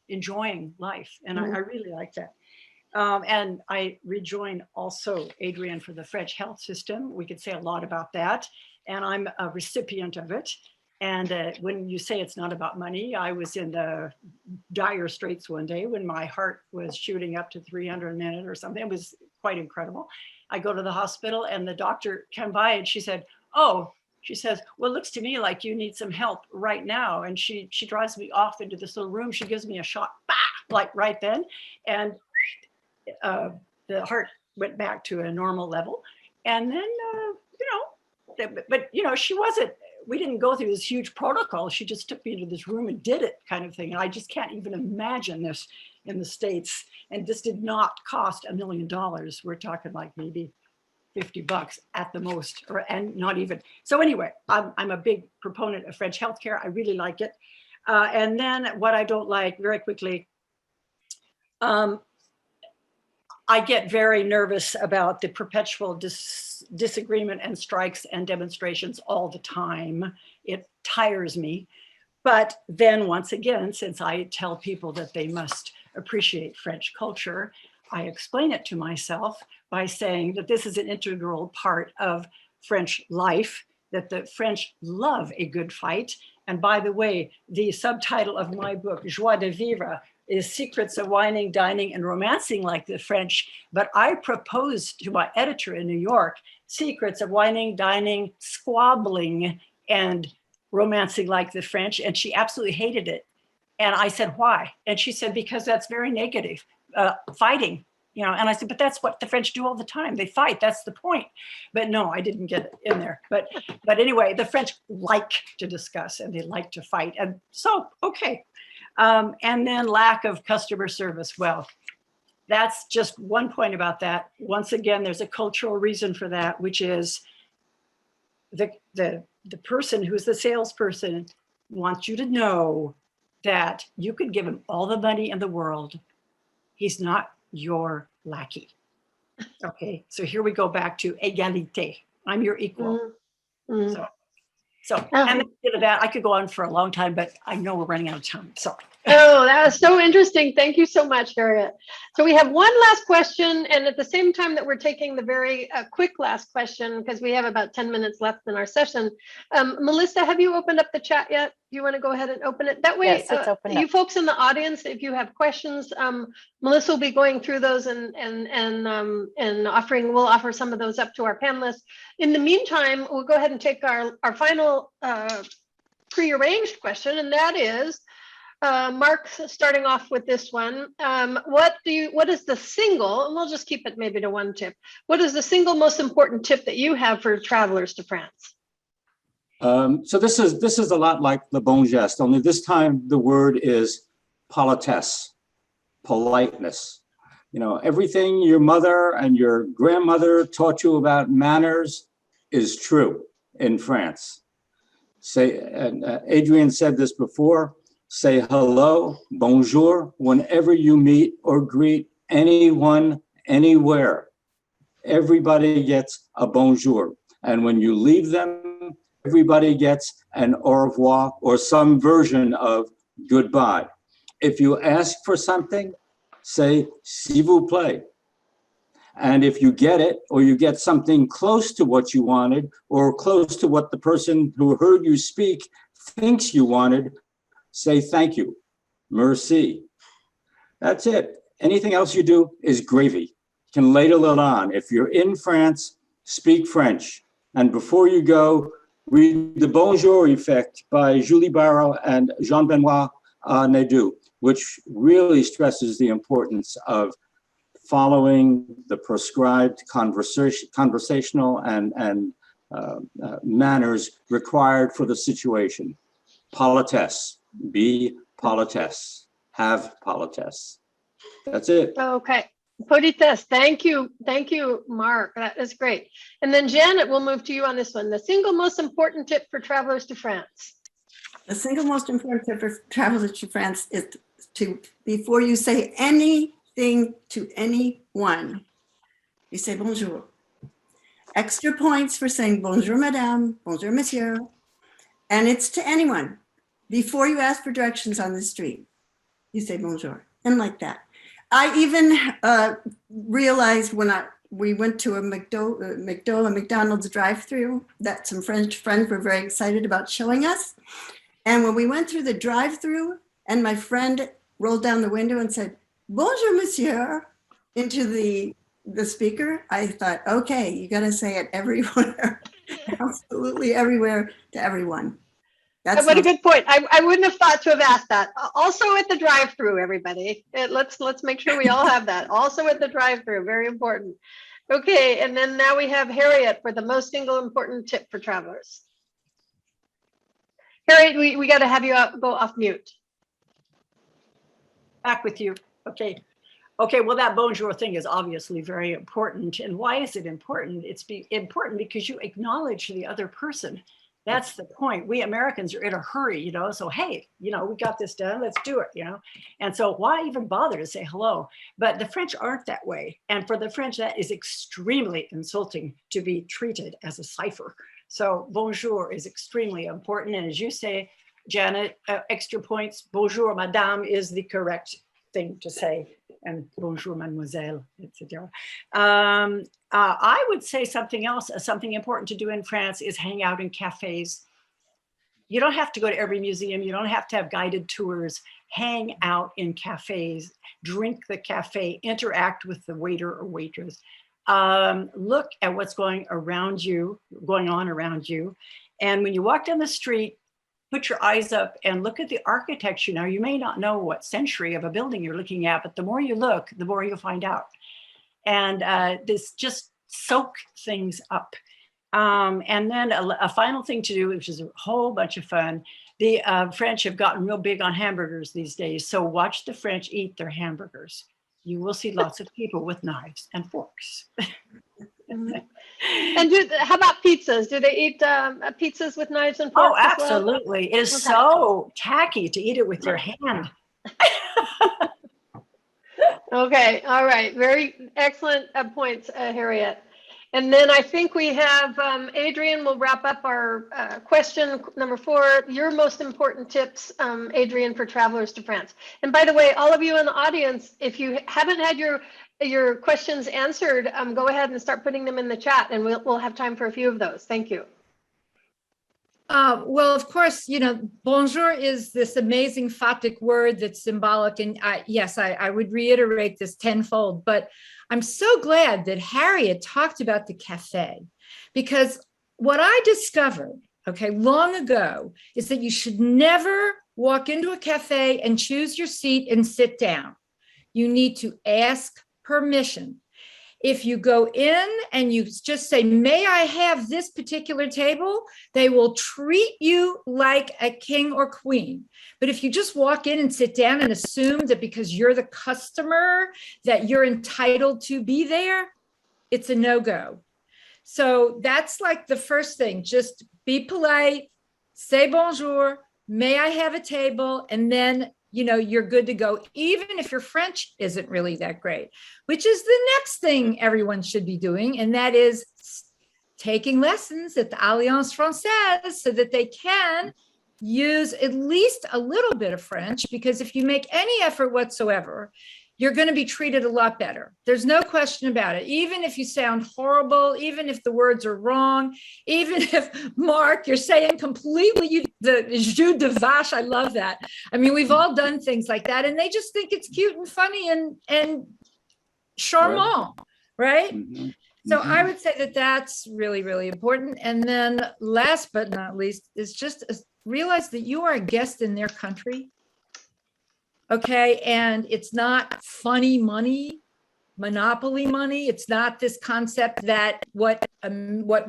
enjoying life. And I really like that. And I rejoin also Adrian for the French health system. We could say a lot about that. And I'm a recipient of it. And when you say it's not about money, I was in the dire straits one day when my heart was shooting up to 300 a minute or something. It was quite incredible. I go to the hospital and the doctor came by and she said, "Oh," she says, "well, it looks to me like you need some help right now." And she drives me off into this little room. She gives me a shot, bah, like right then. And the heart went back to a normal level. And then, she wasn't, we didn't go through this huge protocol. She just took me into this room and did it, kind of thing. And I just can't even imagine this in the States. And this did not cost $1 million. We're talking like maybe $50 at the most, and not even. So anyway, I'm a big proponent of French healthcare. I really like it. And then what I don't like, very quickly, I get very nervous about the perpetual disagreement and strikes and demonstrations all the time. It tires me. But then once again, since I tell people that they must appreciate French culture, I explain it to myself by saying that this is an integral part of French life, that the French love a good fight. And by the way, the subtitle of my book, Joie de Vivre, is Secrets of Wining, Dining, and Romancing Like the French. But I proposed to my editor in New York, Secrets of Wining, Dining, Squabbling, and Romancing Like the French. And she absolutely hated it. And I said, why? And she said, because that's very negative, fighting. And I said, but that's what the French do all the time. They fight, that's the point. But no, I didn't get it in there. But anyway, the French like to discuss and they like to fight. And so, okay. And then lack of customer service. Well, that's just one point about that. Once again, there's a cultural reason for that, which is the person who's the salesperson wants you to know that you could give him all the money in the world. He's not your lackey. Okay, so here we go back to égalité. I'm your equal. So So, and at the end of that, I could go on for a long time, but I know we're running out of time. So. Oh, that was so interesting. Thank you so much, Harriet. So we have one last question, and at the same time that we're taking the very quick last question, because we have about 10 minutes left in our session. Melissa, have you opened up the chat yet? Do you want to go ahead and open it? That way, Yes, it's opened you up. folks in the audience, if you have questions, Melissa will be going through those and we'll offer some of those up to our panelists. In the meantime, we'll go ahead and take our final prearranged question, and that is, Mark, starting off with this one, what is the single, and we'll just keep it maybe to one tip. What is the single most important tip that you have for travelers to France? So this is a lot like the bon geste, only this time the word is politesse, politeness. You know, everything your mother and your grandmother taught you about manners is true in France. Adrian said this before, say hello, bonjour, whenever you meet or greet anyone, anywhere. Everybody gets a bonjour. And when you leave them, everybody gets an au revoir or some version of goodbye. If you ask for something, say, s'il vous plaît. And if you get it, or you get something close to what you wanted, or close to what the person who heard you speak thinks you wanted, say thank you, merci. That's it. Anything else you do is gravy. You can ladle it on. If you're in France, speak French. And before you go, read The Bonjour Effect by Julie Barrow and Jean-Benoit Nadeau, which really stresses the importance of following the prescribed conversational and manners required for the situation. Politesse. Be politesse. Have politesse. That's it. Okay. Politesse. Thank you. Thank you, Mark. That is great. And then Janet, we'll move to you on this one. The single most important tip for travelers to France. The single most important tip for travelers to France is to, before you say anything to anyone, you say bonjour. Extra points for saying bonjour, madame, bonjour, monsieur. And it's to anyone. Before you ask for directions on the street, you say bonjour, and like that. I even realized when we went to a McDonald's drive-through that some French friends were very excited about showing us. And when we went through the drive-through and my friend rolled down the window and said, bonjour, monsieur, into the speaker, I thought, okay, you got to say it everywhere, absolutely everywhere to everyone. That's what a good point. I wouldn't have thought to have asked that. Also at the drive-through, everybody. Let's make sure we all have that. Also at the drive-through, very important. Okay, and then now we have Harriet for the most single important tip for travelers. Harriet, we got to have you go off mute. Back with you. Okay. Okay, well, that bonjour thing is obviously very important. And why is it important? It's important because you acknowledge the other person. That's the point. We Americans are in a hurry, you know, so, hey, you know, we got this done, let's do it, you know. And so why even bother to say hello? But the French aren't that way. And for the French, that is extremely insulting to be treated as a cipher. So bonjour is extremely important. And as you say, Janet, extra points, bonjour, madame is the correct thing to say. And bonjour, mademoiselle, etc. I would say something else, something important to do in France is hang out in cafes. You don't have to go to every museum. You don't have to have guided tours. Hang out in cafes, drink the cafe, interact with the waiter or waitress. Look at what's going on around you. And when you walk down the street, put your eyes up and look at the architecture. Now, you may not know what century of a building you're looking at, but the more you look, the more you'll find out. And this just soak things up. And then a final thing to do, which is a whole bunch of fun. The French have gotten real big on hamburgers these days. So watch the French eat their hamburgers. You will see lots of people with knives and forks. And how about pizzas? Do they eat pizzas with knives and forks? Oh, absolutely. It is so tacky to eat it with your hand. Okay. All right. Very excellent points, Harriet. And then I think we have Adrian will wrap up our question number 4, your most important tips, Adrian, for travelers to France. And by the way, all of you in the audience, if you haven't had your questions answered, go ahead and start putting them in the chat, and we'll have time for a few of those. Thank you. Well, of course, you know, bonjour is this amazing Fatic word that's symbolic. And yes, I would reiterate this tenfold, but I'm so glad that Harriet talked about the cafe, because what I discovered, okay, long ago, is that you should never walk into a cafe and choose your seat and sit down. You need to ask permission. If you go in and you just say, may I have this particular table, they will treat you like a king or queen. But if you just walk in and sit down and assume that because you're the customer that you're entitled to be there, it's a no-go. So that's like the first thing, just be polite, say bonjour, may I have a table, and then you know, you're good to go, even if your French isn't really that great, which is the next thing everyone should be doing. And that is taking lessons at the Alliance Française so that they can use at least a little bit of French, because if you make any effort whatsoever, you're going to be treated a lot better. There's no question about it. Even if you sound horrible, even if the words are wrong, even if, Mark, you're saying completely the jus de vache, I love that. I mean, we've all done things like that, and they just think it's cute and funny and charmant, right? Mhm. So I would say that that's really, really important. And then last but not least is just realize that you are a guest in their country. Okay, and it's not funny money, monopoly money. It's not this concept that what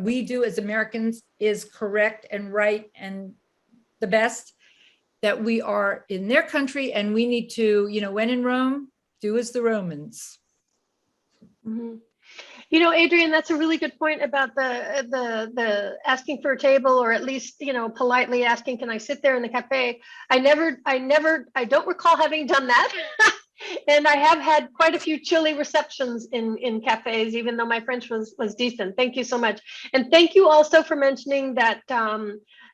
we do as Americans is correct and right and the best, that we are in their country and we need to, you know, when in Rome, do as the Romans. Mm-hmm. You know, Adrian, that's a really good point about the asking for a table, or at least, you know, politely asking, can I sit there in the cafe? I don't recall having done that. And I have had quite a few chilly receptions in cafes, even though my French was decent. Thank you so much. And thank you also for mentioning that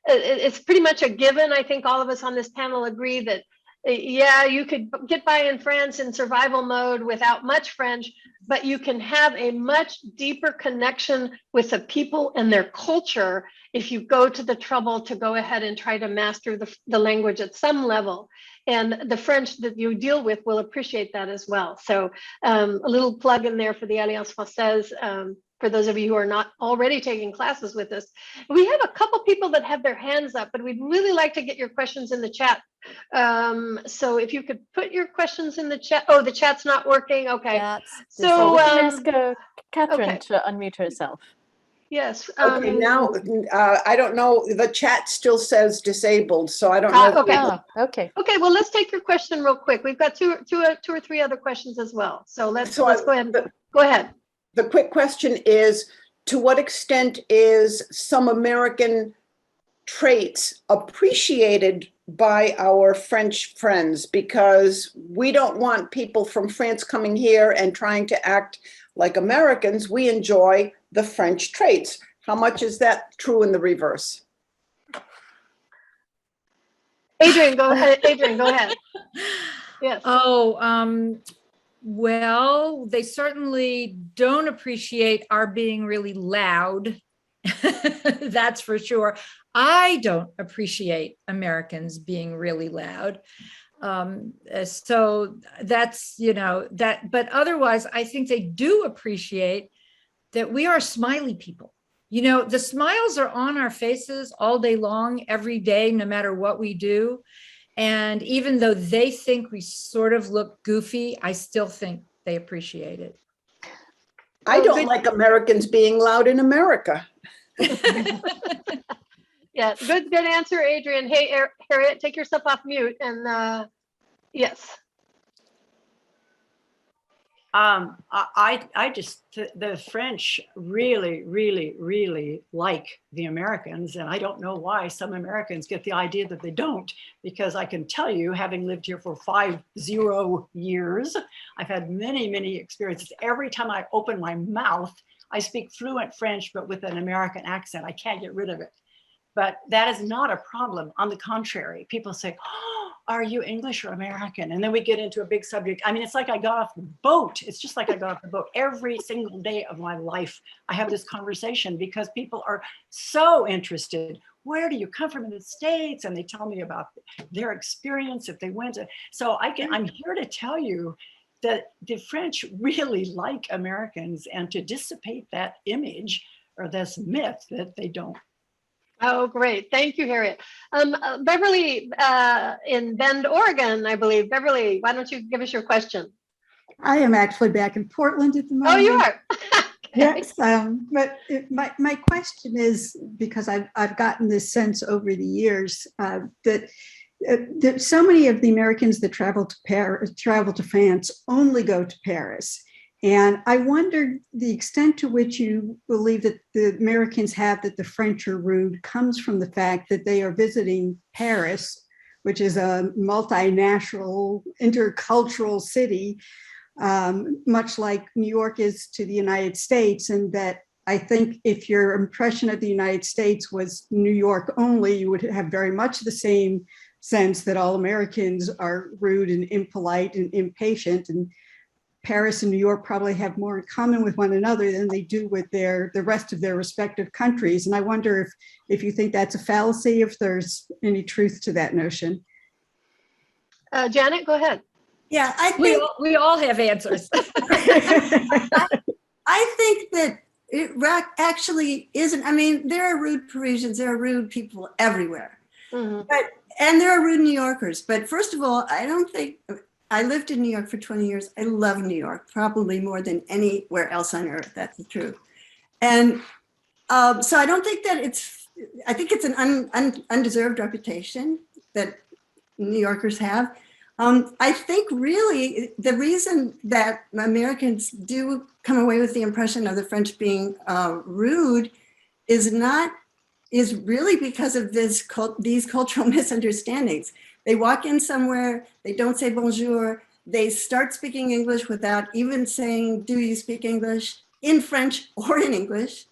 it's pretty much a given. I think all of us on this panel agree that, yeah, you could get by in France in survival mode without much French, but you can have a much deeper connection with the people and their culture if you go to the trouble to go ahead and try to master the language at some level. And the French that you deal with will appreciate that as well. So a little plug in there for the Alliance Française, for those of you who are not already taking classes with us. We have a couple people that have their hands up, but we'd really like to get your questions in the chat. So if you could put your questions in the chat. Oh, the chat's not working. Okay. So we can ask Catherine okay. to unmute herself. Yes. Okay, now I don't know. The chat still says disabled, so I don't know. Okay. Okay. Okay. Well, let's take your question real quick. We've got two or three other questions as well. So let's go ahead. Go ahead. The quick question is, to what extent is some American traits appreciated by our French friends? Because we don't want people from France coming here and trying to act like Americans. We enjoy the French traits. How much is that true in the reverse? Adrian, go ahead. Adrian, go ahead. Yes. Oh, well, they certainly don't appreciate our being really loud. That's for sure. I don't appreciate Americans being really loud. So that's, you know, that, but otherwise, I think they do appreciate that we are smiley people. You know, the smiles are on our faces all day long, every day, no matter what we do. And even though they think we sort of look goofy, I still think they appreciate it. I don't like Americans being loud in America. Yeah, good answer, Adrian. Hey, Harriet, take yourself off mute. And yes. I just, the French really, really, really like the Americans. And I don't know why some Americans get the idea that they don't, because I can tell you, having lived here for 50 years, I've had many, many experiences. Every time I open my mouth, I speak fluent French, but with an American accent. I can't get rid of it. But that is not a problem. On the contrary, people say, oh, are you English or American? And then we get into a big subject. I mean, it's like I got off the boat. It's just like I got off the boat. Every single day of my life, I have this conversation because people are so interested. Where do you come from in the States? And they tell me about their experience if they went to. So I'm here to tell you that the French really like Americans, and to dissipate that image or this myth that they don't. Oh, great. Thank you, Harriet. Beverly in Bend, Oregon, I believe. Beverly, why don't you give us your question? I am actually back in Portland at the moment. Oh, you are? Yes, but my question is, because I've gotten this sense over the years that so many of the Americans that travel to France only go to Paris. And I wondered the extent to which you believe that the Americans have that the French are rude comes from the fact that they are visiting Paris, which is a multinational, intercultural city, much like New York is to the United States. And that I think if your impression of the United States was New York only, you would have very much the same sense that all Americans are rude and impolite and impatient. And Paris and New York probably have more in common with one another than they do with the rest of their respective countries. And I wonder if you think that's a fallacy, if there's any truth to that notion. Janet, go ahead. Yeah, I think We all have answers. I think that it actually isn't. I mean, there are rude Parisians, there are rude people everywhere, and there are rude New Yorkers. But first of all, I don't think. I lived in New York for 20 years. I love New York, probably more than anywhere else on earth. That's the truth. And so I don't think that I think it's an undeserved reputation that New Yorkers have. I think really the reason that Americans do come away with the impression of the French being rude is really because of these cultural misunderstandings. They walk in somewhere, they don't say bonjour, they start speaking English without even saying, do you speak English, in French or in English.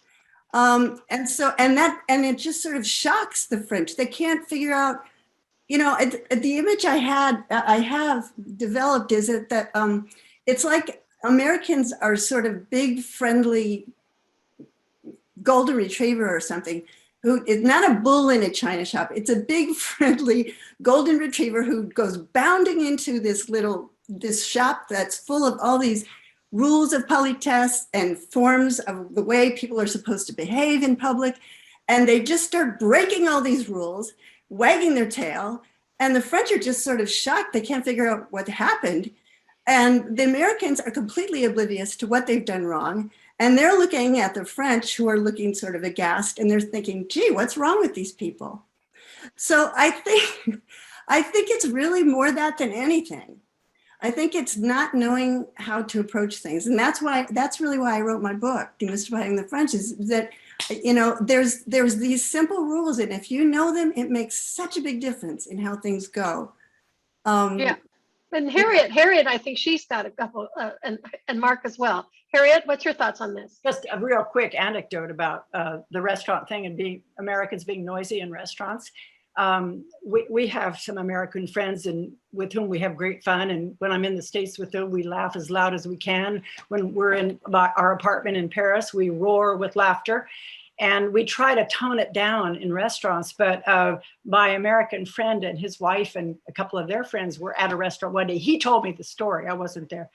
And it just sort of shocks the French. They can't figure out, the image I have developed is that it's like Americans are sort of big, friendly golden retriever or something, who is not a bull in a china shop. It's a big, friendly golden retriever who goes bounding into this shop that's full of all these rules of politesse and forms of the way people are supposed to behave in public. And they just start breaking all these rules, wagging their tail. And the French are just sort of shocked. They can't figure out what happened. And the Americans are completely oblivious to what they've done wrong. And they're looking at the French, who are looking sort of aghast, and they're thinking, gee, what's wrong with these people? So I think it's really more that than anything. I think it's not knowing how to approach things. And that's really why I wrote my book, Demystifying the French, is that, there's these simple rules, and if you know them, it makes such a big difference in how things go. Yeah. And Harriet, I think she's got a couple, and Mark as well. Harriet, what's your thoughts on this? Just a real quick anecdote about the restaurant thing and Americans being noisy in restaurants. We have some American friends with whom we have great fun. And when I'm in the States with them, we laugh as loud as we can. When we're in our apartment in Paris, we roar with laughter. And we try to tone it down in restaurants, but my American friend and his wife and a couple of their friends were at a restaurant one day. He told me the story, I wasn't there.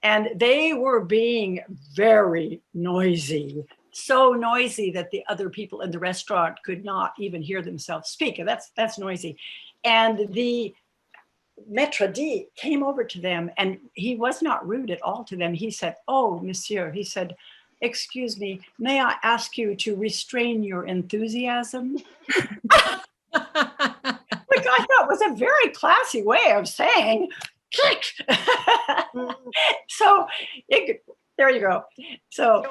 And they were being very noisy, so noisy that the other people in the restaurant could not even hear themselves speak. And that's noisy. And the maître d' came over to them, and he was not rude at all to them. He said, "Oh, monsieur," he said, "excuse me, may I ask you to restrain your enthusiasm?" Which I thought was a very classy way of saying, click. So there you go. So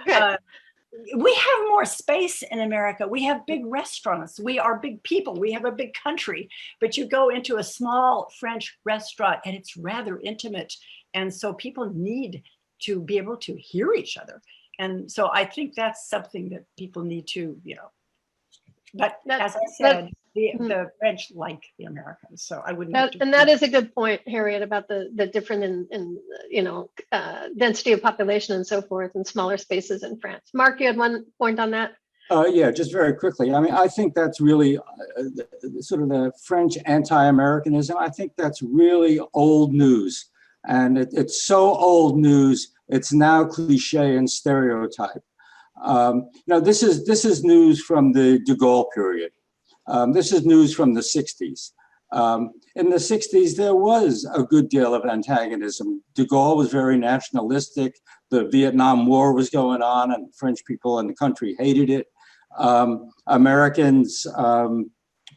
we have more space in America. We have big restaurants. We are big people. We have a big country. But you go into a small French restaurant and it's rather intimate. And so people need to be able to hear each other. And so I think that's something that people need to, but as I That- said, the French like the Americans, so I wouldn't. have to- And that is a good point, Harriet, about the different density of population and so forth in smaller spaces in France. Mark, you had one point on that? Yeah, just very quickly. I mean, I think that's really sort of the French anti-Americanism. I think that's really old news. And it's so old news, it's now cliche and stereotype. This is news from the de Gaulle period. This is news from the 60s. In the 60s, there was a good deal of antagonism. De Gaulle was very nationalistic. The Vietnam War was going on, and French people in the country hated it. Americans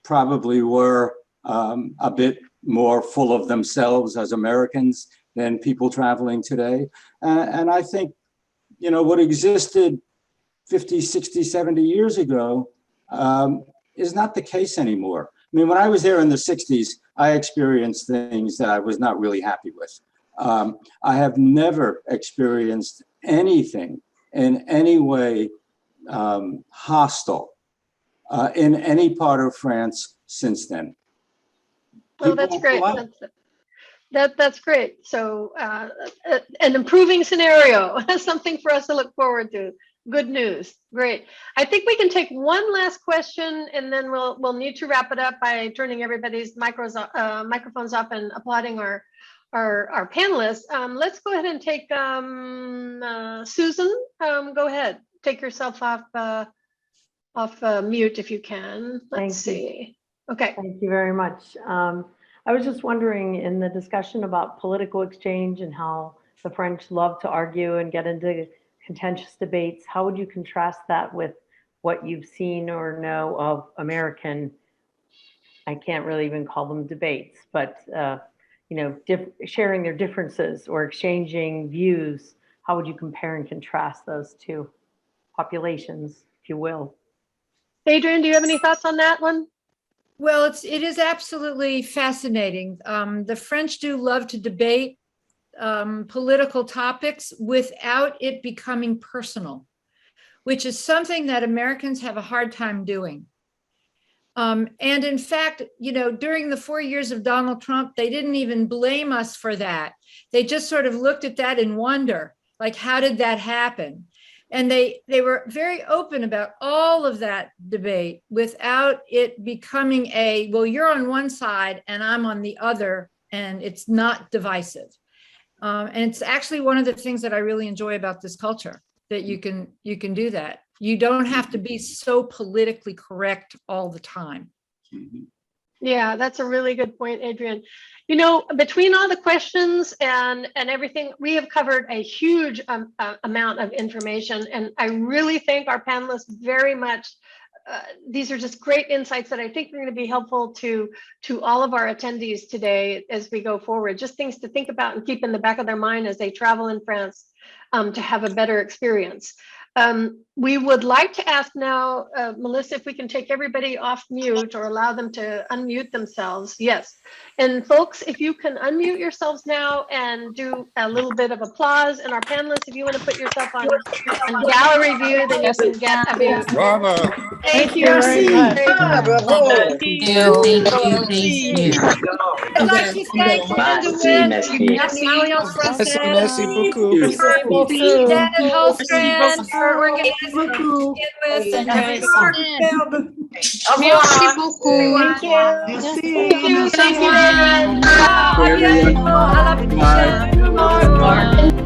probably were a bit more full of themselves as Americans than people traveling today. And I think, what existed 50, 60, 70 years ago is not the case anymore. I mean, when I was there in the 60s, I experienced things that I was not really happy with. I have never experienced anything in any way hostile in any part of France since then. Oh, that's great. That's great. So an improving scenario, something for us to look forward to. Good news. Great. I think we can take one last question, and then we'll need to wrap it up by turning everybody's microphones off and applauding our panelists. Let's go ahead and take Susan. Go ahead. Take yourself off mute if you can. Let's see. Okay. Thank you very much. I was just wondering, in the discussion about political exchange and how the French love to argue and get into contentious debates, how would you contrast that with what you've seen or know of American, I can't really even call them debates, but sharing their differences or exchanging views? How would you compare and contrast those two populations, if you will? Adrian, do you have any thoughts on that one? Well, it is absolutely fascinating. The French do love to debate political topics without it becoming personal, which is something that Americans have a hard time doing. And in fact, during the 4 years of Donald Trump, they didn't even blame us for that. They just sort of looked at that in wonder, like, how did that happen? And they were very open about all of that debate without it becoming well, you're on one side and I'm on the other, and it's not divisive. And it's actually one of the things that I really enjoy about this culture, that you can do that. You don't have to be so politically correct all the time. Yeah, that's a really good point, Adrian. Between all the questions and everything, we have covered a huge amount of information, and I really thank our panelists very much. These are just great insights that I think are going to be helpful to all of our attendees today as we go forward. Just things to think about and keep in the back of their mind as they travel in France to have a better experience. We would like to ask now, Melissa, if we can take everybody off mute or allow them to unmute themselves. Yes. And folks, if you can unmute yourselves now and do a little bit of applause. And our panelists, if you want to put yourself on gallery view, then you can get a view. Bravo. Thank you. Merci. Bravo. Thank you. I'd like to thank Merci beaucoup. Dan and Hulstrand for organizing to begin with, and Merci beaucoup. Thank you, everyone. À la prochaine.